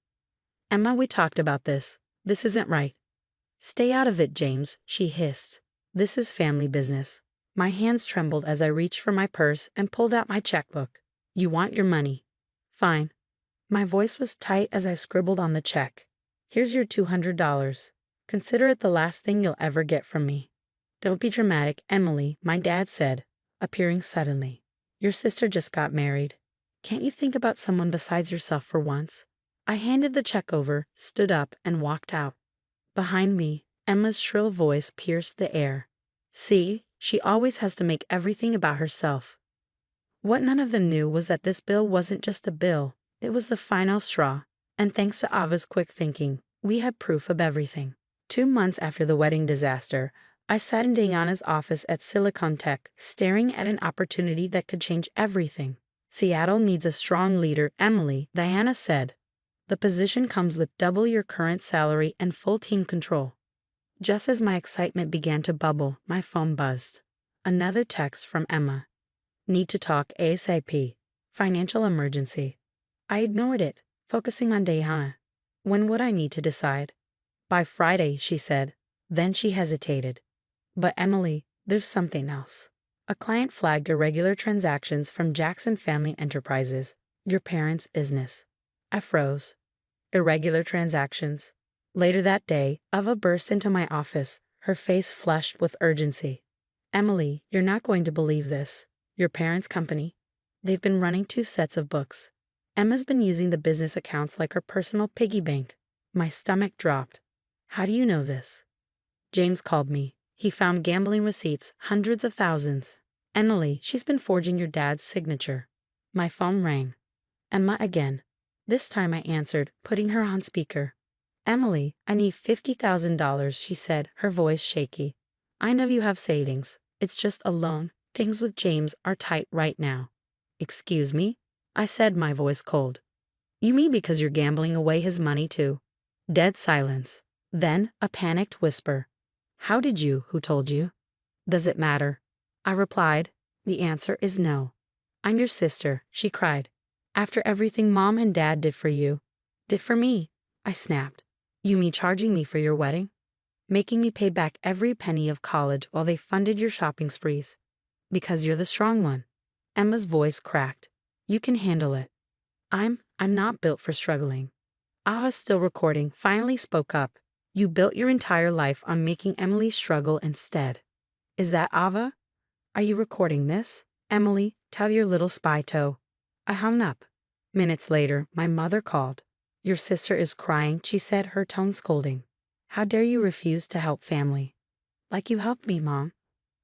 Emma, we talked about this. This isn't right. Stay out of it, James, she hissed. This is family business. My hands trembled as I reached for my purse and pulled out my checkbook. You want your money. Fine. My voice was tight as I scribbled on the check. Here's your $200. Consider it the last thing you'll ever get from me. Don't be dramatic, Emily, my dad said, appearing suddenly. Your sister just got married. Can't you think about someone besides yourself for once? I handed the check over, stood up, and walked out. Behind me, Emma's shrill voice pierced the air. See, she always has to make everything about herself. What none of them knew was that this bill wasn't just a bill, it was the final straw, and thanks to Ava's quick thinking, we had proof of everything. 2 months after the wedding disaster, I sat in Diana's office at Silicon Tech, staring at an opportunity that could change everything. Seattle needs a strong leader, Emily, Diana said. The position comes with double your current salary and full team control. Just as my excitement began to bubble, my phone buzzed. Another text from Emma. Need to talk ASAP. Financial emergency. I ignored it, focusing on Diana. When would I need to decide? By Friday, she said. Then she hesitated. But Emily, there's something else. A client flagged irregular transactions from Jackson Family Enterprises, your parents' business. I froze. Irregular transactions. Later that day, Ava burst into my office, her face flushed with urgency. Emily, you're not going to believe this. Your parents' company. They've been running 2 sets of books. Emma's been using the business accounts like her personal piggy bank. My stomach dropped. How do you know this? James called me. He found gambling receipts, hundreds of thousands. Emily, she's been forging your dad's signature. My phone rang. Emma again. This time I answered, putting her on speaker. Emily, I need $50,000, she said, her voice shaky. I know you have savings. It's just a loan. Things with James are tight right now. Excuse me? I said, my voice cold. You mean because you're gambling away his money too? Dead silence. Then a panicked whisper. How did you? Who told you? Does it matter? I replied. The answer is no. I'm your sister, she cried. After everything Mom and Dad did for you. Did for me, I snapped. You mean charging me for your wedding? Making me pay back every penny of college while they funded your shopping sprees. Because you're the strong one. Emma's voice cracked. You can handle it. I'm not built for struggling. Ava's still recording, finally spoke up. You built your entire life on making Emily struggle instead. Is that Ava? Are you recording this? Emily, tell your little spy toe. I hung up. Minutes later, my mother called. Your sister is crying, she said, her tone scolding. How dare you refuse to help family? Like you helped me, Mom.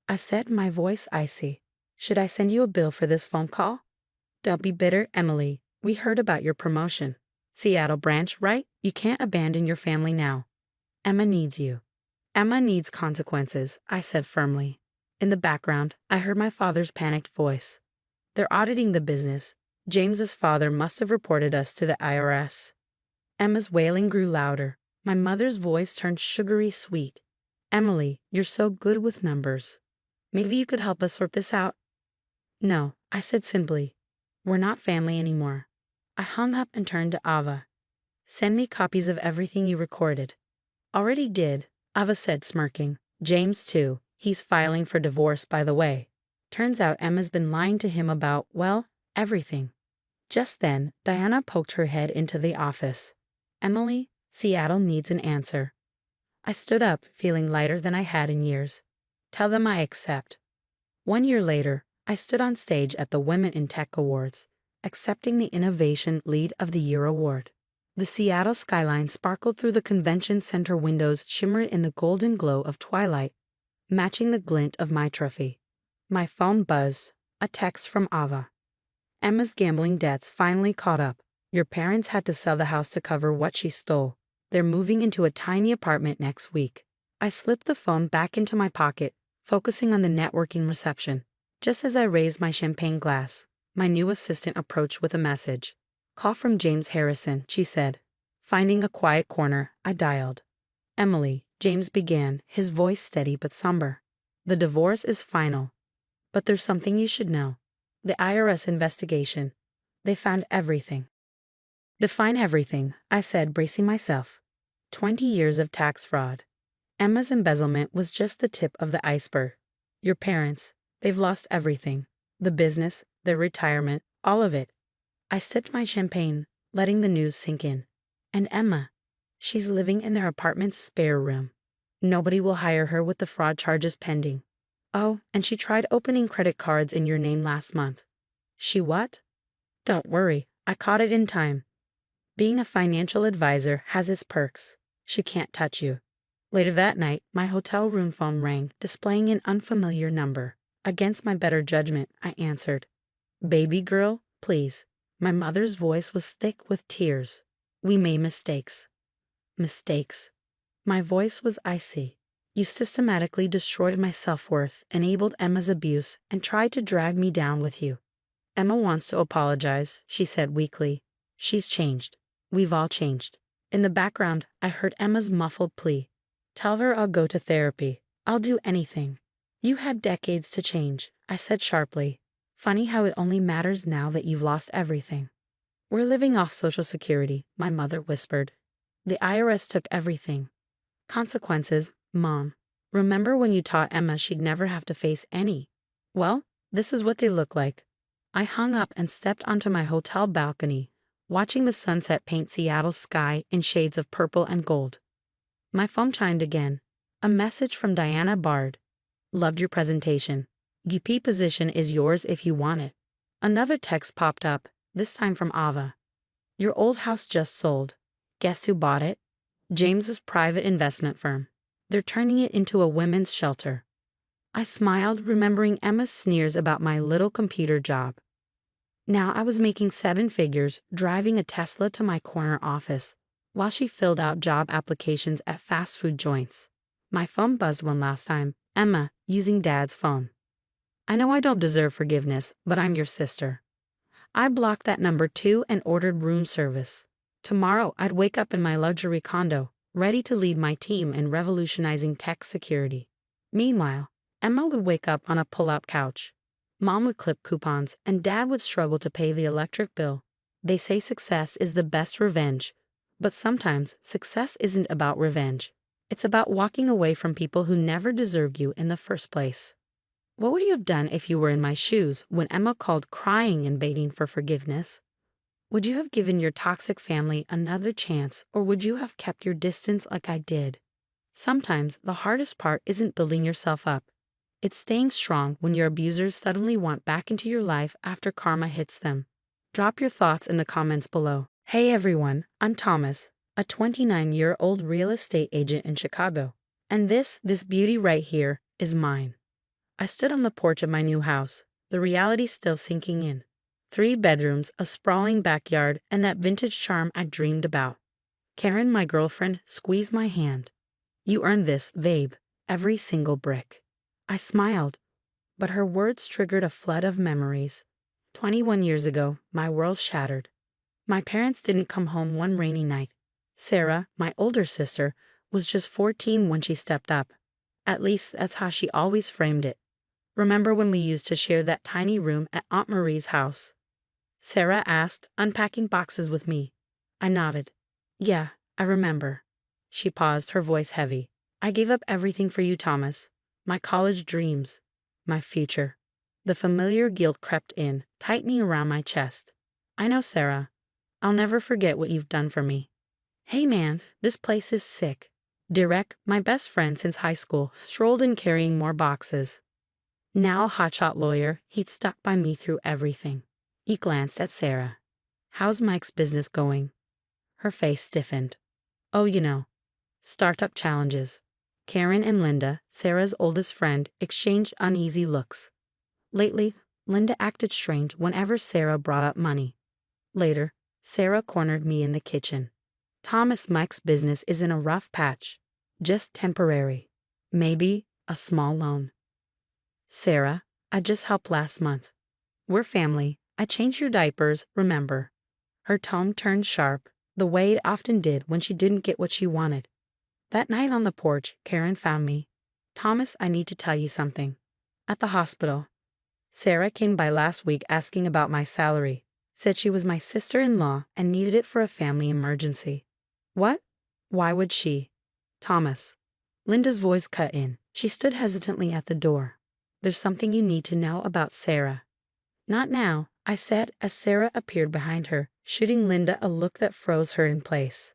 I said, my voice icy. Should I send you a bill for this phone call? Don't be bitter, Emily. We heard about your promotion. Seattle branch, right? You can't abandon your family now. Emma needs you. Emma needs consequences, I said firmly. In the background, I heard my father's panicked voice. They're auditing the business. James's father must have reported us to the IRS. Emma's wailing grew louder. My mother's voice turned sugary sweet. Emily, you're so good with numbers. Maybe you could help us sort this out? No, I said simply. We're not family anymore. I hung up and turned to Ava. Send me copies of everything you recorded. Already did, Ava said, smirking. James, too. He's filing for divorce, by the way. Turns out Emma's been lying to him about, well, everything. Just then, Diana poked her head into the office. Emily, Seattle needs an answer. I stood up, feeling lighter than I had in years. Tell them I accept. 1 year later, I stood on stage at the Women in Tech Awards, accepting the Innovation Lead of the Year award. The Seattle skyline sparkled through the convention center windows, shimmered in the golden glow of twilight, matching the glint of my trophy. My phone buzzed, a text from Ava. Emma's gambling debts finally caught up. Your parents had to sell the house to cover what she stole. They're moving into a tiny apartment next week. I slipped the phone back into my pocket, focusing on the networking reception. Just as I raised my champagne glass, my new assistant approached with a message. Call from James Harrison, she said. Finding a quiet corner, I dialed. Emily, James began, his voice steady but somber. The divorce is final. But there's something you should know. The IRS investigation. They found everything. Define everything, I said, bracing myself. 20 years of tax fraud. Emma's embezzlement was just the tip of the iceberg. Your parents, they've lost everything. The business, their retirement, all of it. I sipped my champagne, letting the news sink in. And Emma, she's living in their apartment's spare room. Nobody will hire her with the fraud charges pending. Oh, and she tried opening credit cards in your name last month. She what? Don't worry, I caught it in time. Being a financial advisor has its perks. She can't touch you. Later that night, my hotel room phone rang, displaying an unfamiliar number. Against my better judgment, I answered. Baby girl, please. My mother's voice was thick with tears. We made mistakes. Mistakes. My voice was icy. You systematically destroyed my self-worth, enabled Emma's abuse, and tried to drag me down with you. Emma wants to apologize, she said weakly. She's changed. We've all changed. In the background, I heard Emma's muffled plea. Tell her I'll go to therapy. I'll do anything. You had decades to change, I said sharply. Funny how it only matters now that you've lost everything. We're living off Social Security, my mother whispered. The IRS took everything. Consequences, Mom. Remember when you taught Emma she'd never have to face any? Well, this is what they look like. I hung up and stepped onto my hotel balcony, watching the sunset paint Seattle's sky in shades of purple and gold. My phone chimed again. A message from Diana Bard. Loved your presentation. UP position is yours if you want it. Another text popped up, this time from Ava. Your old house just sold. Guess who bought it? James's private investment firm. They're turning it into a women's shelter. I smiled, remembering Emma's sneers about my little computer job. Now I was making 7 figures, driving a Tesla to my corner office, while she filled out job applications at fast food joints. My phone buzzed one last time. Emma, using Dad's phone. I know I don't deserve forgiveness, but I'm your sister. I blocked that number too and ordered room service. Tomorrow I'd wake up in my luxury condo, ready to lead my team in revolutionizing tech security. Meanwhile, Emma would wake up on a pull-out couch. Mom would clip coupons, and Dad would struggle to pay the electric bill. They say success is the best revenge, but sometimes success isn't about revenge. It's about walking away from people who never deserved you in the first place. What would you have done if you were in my shoes when Emma called crying and begging for forgiveness? Would you have given your toxic family another chance, or would you have kept your distance like I did? Sometimes the hardest part isn't building yourself up. It's staying strong when your abusers suddenly want back into your life after karma hits them. Drop your thoughts in the comments below. Hey everyone, I'm Thomas, a 29-year-old real estate agent in Chicago. And this beauty right here is mine. I stood on the porch of my new house, the reality still sinking in. 3 bedrooms, a sprawling backyard, and that vintage charm I dreamed about. Karen, my girlfriend, squeezed my hand. You earned this, babe, every single brick. I smiled, but her words triggered a flood of memories. 21 years ago, my world shattered. My parents didn't come home one rainy night. Sarah, my older sister, was just 14 when she stepped up. At least that's how she always framed it. Remember when we used to share that tiny room at Aunt Marie's house? Sarah asked, unpacking boxes with me. I nodded. Yeah, I remember. She paused, her voice heavy. I gave up everything for you, Thomas. My college dreams. My future. The familiar guilt crept in, tightening around my chest. I know, Sarah. I'll never forget what you've done for me. Hey man, this place is sick. Derek, my best friend since high school, strolled in carrying more boxes. Now a hotshot lawyer, he'd stuck by me through everything. He glanced at Sarah. How's Mike's business going? Her face stiffened. Oh, startup challenges. Karen and Linda, Sarah's oldest friend, exchanged uneasy looks. Lately, Linda acted strange whenever Sarah brought up money. Later, Sarah cornered me in the kitchen. Thomas, Mike's business is in a rough patch. Just temporary. Maybe a small loan. Sarah, I just helped last month. We're family. I changed your diapers, remember. Her tone turned sharp, the way it often did when she didn't get what she wanted. That night on the porch, Karen found me. Thomas, I need to tell you something. At the hospital. Sarah came by last week asking about my salary. Said she was my sister-in-law and needed it for a family emergency. What? Why would she? Thomas. Linda's voice cut in. She stood hesitantly at the door. There's something you need to know about Sarah. Not now, I said as Sarah appeared behind her, shooting Linda a look that froze her in place.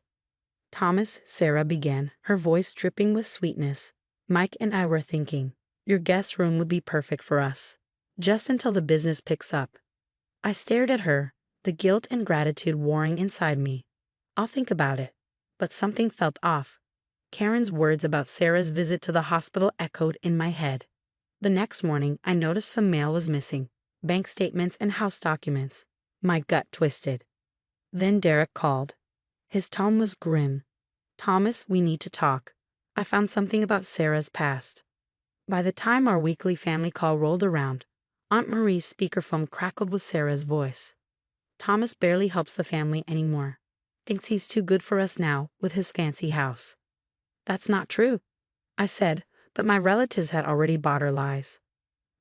Thomas, Sarah began, her voice dripping with sweetness. Mike and I were thinking, your guest room would be perfect for us. Just until the business picks up. I stared at her, the guilt and gratitude warring inside me. I'll think about it. But something felt off. Karen's words about Sarah's visit to the hospital echoed in my head. The next morning, I noticed some mail was missing. Bank statements and house documents. My gut twisted. Then Derek called. His tone was grim. Thomas, we need to talk. I found something about Sarah's past. By the time our weekly family call rolled around, Aunt Marie's speakerphone crackled with Sarah's voice. Thomas barely helps the family anymore. Thinks he's too good for us now with his fancy house. That's not true, I said, but my relatives had already bought her lies.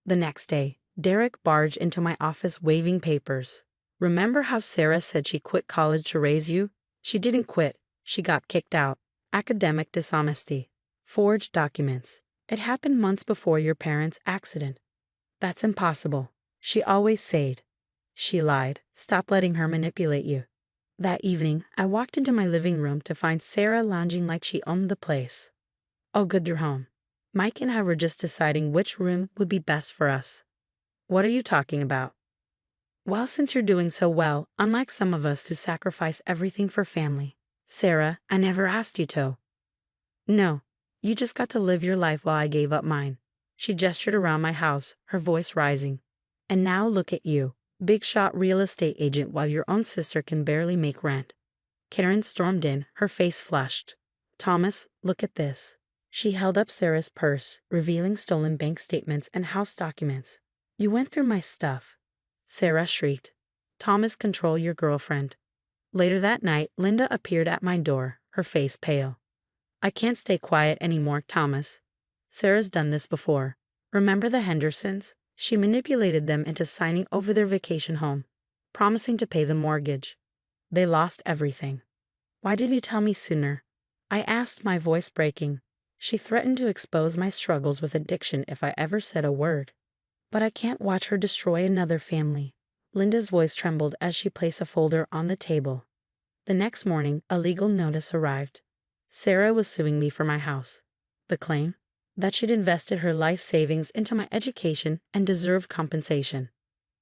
The next day, Derek barged into my office waving papers. Remember how Sarah said she quit college to raise you? She didn't quit. She got kicked out. Academic dishonesty. Forged documents. It happened months before your parents' accident. That's impossible. She always said. She lied. Stop letting her manipulate you. That evening, I walked into my living room to find Sarah lounging like she owned the place. Oh, good, you're home. Mike and I were just deciding which room would be best for us. What are you talking about? Well, since you're doing so well, unlike some of us who sacrifice everything for family. Sarah, I never asked you to. No, you just got to live your life while I gave up mine. She gestured around my house, her voice rising. And now look at you, big shot real estate agent while your own sister can barely make rent. Karen stormed in, her face flushed. Thomas, look at this. She held up Sarah's purse, revealing stolen bank statements and house documents. You went through my stuff. Sarah shrieked. Thomas, control your girlfriend. Later that night, Linda appeared at my door, her face pale. I can't stay quiet anymore, Thomas. Sarah's done this before. Remember the Hendersons? She manipulated them into signing over their vacation home, promising to pay the mortgage. They lost everything. Why didn't you tell me sooner? I asked, my voice breaking. She threatened to expose my struggles with addiction if I ever said a word. But I can't watch her destroy another family. Linda's voice trembled as she placed a folder on the table. The next morning, a legal notice arrived. Sarah was suing me for my house. The claim? That she'd invested her life savings into my education and deserved compensation.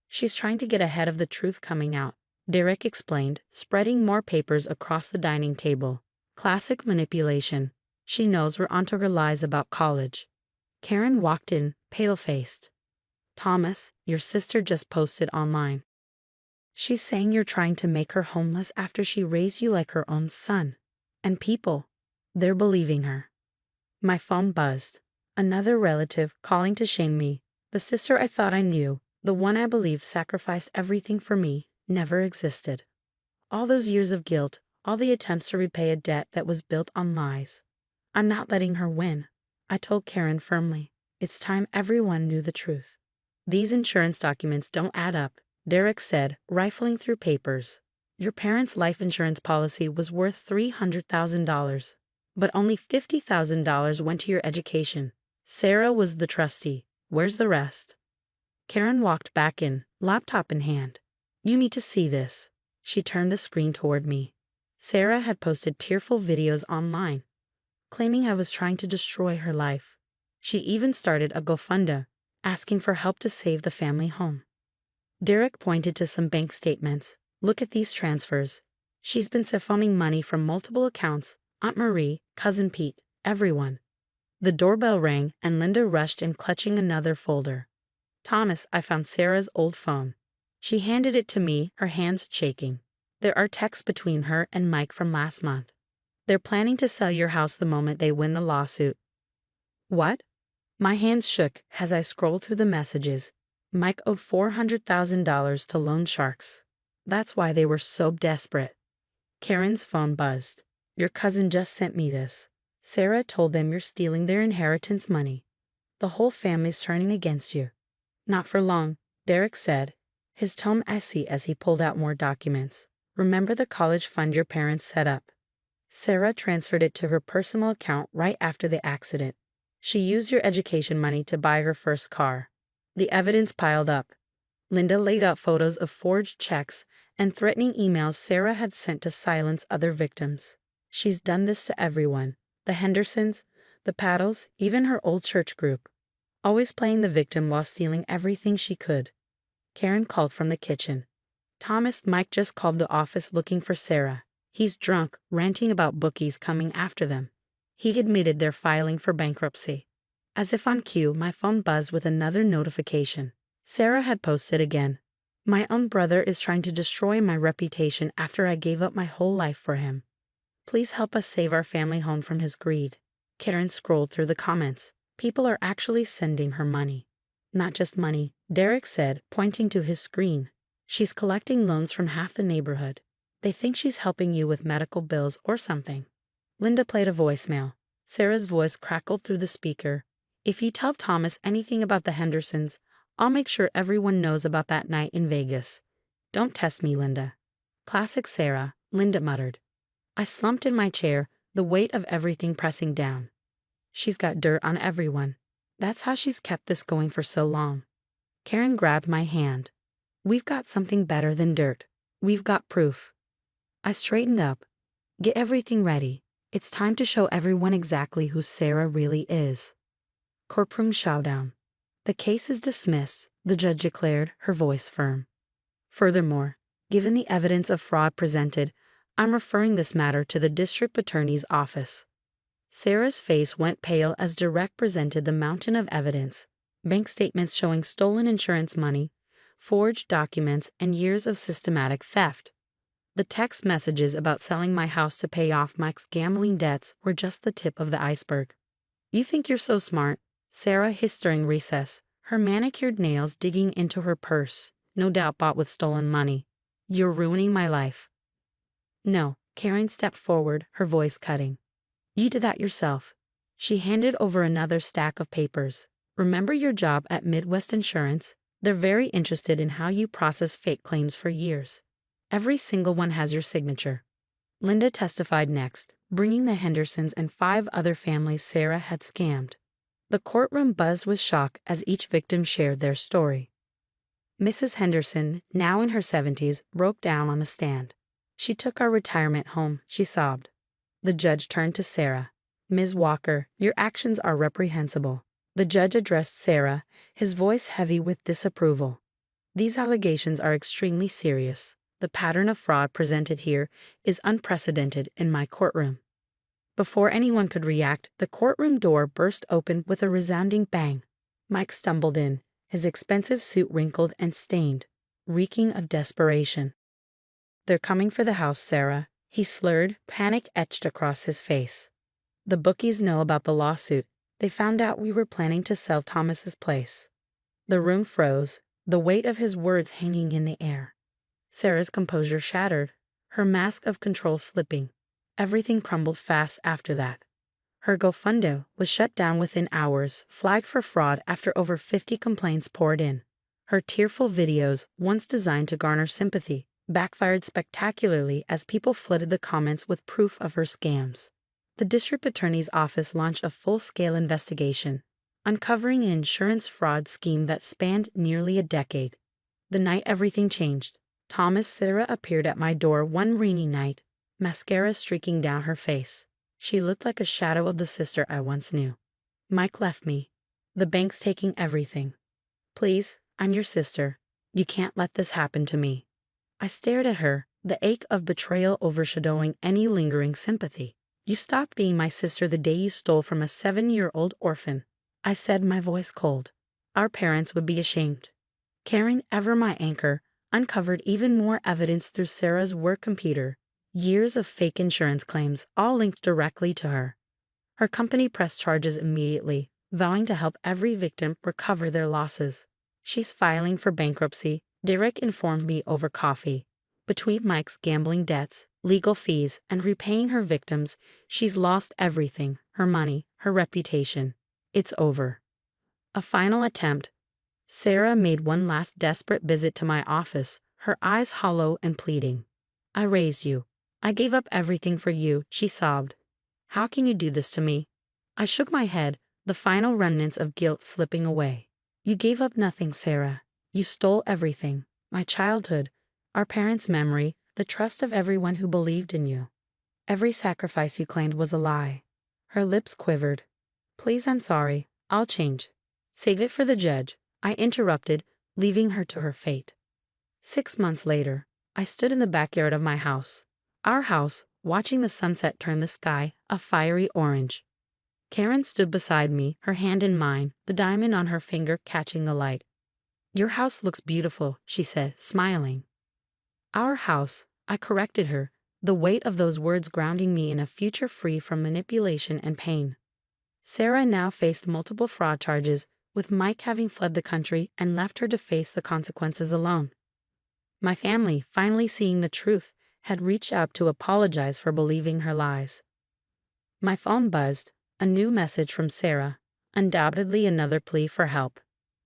She's trying to get ahead of the truth coming out, Derek explained, spreading more papers across the dining table. Classic manipulation. She knows we're onto her lies about college. Karen walked in, pale-faced. Thomas, your sister just posted online. She's saying you're trying to make her homeless after she raised you like her own son. And people, they're believing her. My phone buzzed. Another relative calling to shame me. The sister I thought I knew, the one I believed sacrificed everything for me, never existed. All those years of guilt, all the attempts to repay a debt that was built on lies. I'm not letting her win. I told Karen firmly. It's time everyone knew the truth. These insurance documents don't add up, Derek said, rifling through papers. Your parents' life insurance policy was worth $300,000, but only $50,000 went to your education. Sarah was the trustee. Where's the rest? Karen walked back in, laptop in hand. You need to see this. She turned the screen toward me. Sarah had posted tearful videos online, claiming I was trying to destroy her life. She even started a GoFundMe, asking for help to save the family home. Derek pointed to some bank statements. Look at these transfers. She's been siphoning money from multiple accounts, Aunt Marie, Cousin Pete, everyone. The doorbell rang and Linda rushed in clutching another folder. Thomas, I found Sarah's old phone. She handed it to me, her hands shaking. There are texts between her and Mike from last month. They're planning to sell your house the moment they win the lawsuit. What? My hands shook as I scrolled through the messages. Mike owed $400,000 to loan sharks. That's why they were so desperate. Karen's phone buzzed. Your cousin just sent me this. Sarah told them you're stealing their inheritance money. The whole family's turning against you. Not for long, Derek said, his tone icy as he pulled out more documents. Remember the college fund your parents set up? Sarah transferred it to her personal account right after the accident. She used your education money to buy her first car. The evidence piled up. Linda laid out photos of forged checks and threatening emails Sarah had sent to silence other victims. She's done this to everyone. The Hendersons, the Paddles, even her old church group. Always playing the victim while stealing everything she could. Karen called from the kitchen. Thomas, Mike just called the office looking for Sarah. He's drunk, ranting about bookies coming after them. He admitted they're filing for bankruptcy. As if on cue, my phone buzzed with another notification. Sarah had posted again. My own brother is trying to destroy my reputation after I gave up my whole life for him. Please help us save our family home from his greed. Karen scrolled through the comments. People are actually sending her money. Not just money, Derek said, pointing to his screen. She's collecting loans from half the neighborhood. They think she's helping you with medical bills or something. Linda played a voicemail. Sarah's voice crackled through the speaker. If you tell Thomas anything about the Hendersons, I'll make sure everyone knows about that night in Vegas. Don't test me, Linda. Classic Sarah, Linda muttered. I slumped in my chair, the weight of everything pressing down. She's got dirt on everyone. That's how she's kept this going for so long. Karen grabbed my hand. We've got something better than dirt. We've got proof. I straightened up. Get everything ready. It's time to show everyone exactly who Sarah really is. Courtroom showdown. The case is dismissed, the judge declared, her voice firm. Furthermore, given the evidence of fraud presented, I'm referring this matter to the district attorney's office. Sarah's face went pale as Direct presented the mountain of evidence, bank statements showing stolen insurance money, forged documents, and years of systematic theft. The text messages about selling my house to pay off Mike's gambling debts were just the tip of the iceberg. You think you're so smart? Sarah hissed during recess, her manicured nails digging into her purse, no doubt bought with stolen money. You're ruining my life. No, Karen stepped forward, her voice cutting. You did that yourself. She handed over another stack of papers. Remember your job at Midwest Insurance? They're very interested in how you process fake claims for years. Every single one has your signature. Linda testified next, bringing the Hendersons and 5 other families Sarah had scammed. The courtroom buzzed with shock as each victim shared their story. Mrs. Henderson, now in her 70s, broke down on the stand. She took our retirement home, she sobbed. The judge turned to Sarah. Ms. Walker, your actions are reprehensible. The judge addressed Sarah, his voice heavy with disapproval. These allegations are extremely serious. The pattern of fraud presented here is unprecedented in my courtroom. Before anyone could react, the courtroom door burst open with a resounding bang. Mike stumbled in, his expensive suit wrinkled and stained, reeking of desperation. They're coming for the house, Sarah, he slurred, panic etched across his face. The bookies know about the lawsuit. They found out we were planning to sell Thomas's place. The room froze, the weight of his words hanging in the air. Sarah's composure shattered, her mask of control slipping. Everything crumbled fast after that. Her GoFundMe was shut down within hours, flagged for fraud after over 50 complaints poured in. Her tearful videos, once designed to garner sympathy, backfired spectacularly as people flooded the comments with proof of her scams. The district attorney's office launched a full-scale investigation, uncovering an insurance fraud scheme that spanned nearly a decade. The night everything changed, Sarah appeared at my door one rainy night, mascara streaking down her face. She looked like a shadow of the sister I once knew. Mike left me. The bank's taking everything. Please, I'm your sister. You can't let this happen to me. I stared at her, the ache of betrayal overshadowing any lingering sympathy. You stopped being my sister the day you stole from a 7-year-old orphan, I said, my voice cold. Our parents would be ashamed. Karen, ever my anchor, uncovered even more evidence through Sarah's work computer. Years of fake insurance claims, all linked directly to her. Her company pressed charges immediately, vowing to help every victim recover their losses. She's filing for bankruptcy, Derek informed me over coffee. Between Mike's gambling debts, legal fees, and repaying her victims, she's lost everything, her money, her reputation. It's over. A final attempt. Sarah made one last desperate visit to my office, her eyes hollow and pleading. I raised you. I gave up everything for you, she sobbed. How can you do this to me? I shook my head, the final remnants of guilt slipping away. You gave up nothing, Sarah. You stole everything. My childhood, our parents' memory, the trust of everyone who believed in you. Every sacrifice you claimed was a lie. Her lips quivered. Please, I'm sorry. I'll change. Save it for the judge, I interrupted, leaving her to her fate. 6 months later, I stood in the backyard of my house. Our house, watching the sunset turn the sky a fiery orange. Karen stood beside me, her hand in mine, the diamond on her finger catching the light. Your house looks beautiful, she said, smiling. Our house, I corrected her, the weight of those words grounding me in a future free from manipulation and pain. Sarah now faced multiple fraud charges, with Mike having fled the country and left her to face the consequences alone. My family, finally seeing the truth, had reached out to apologize for believing her lies. My phone buzzed, a new message from Sarah, undoubtedly another plea for help.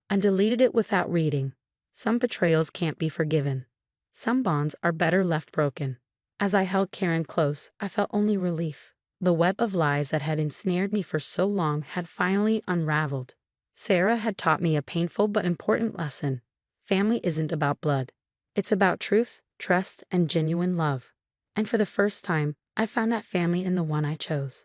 I deleted it without reading. Some betrayals can't be forgiven. Some bonds are better left broken. As I held Karen close, I felt only relief. The web of lies that had ensnared me for so long had finally unraveled. Sarah had taught me a painful but important lesson. Family isn't about blood. It's about truth, trust, and genuine love. And for the first time, I found that family in the one I chose.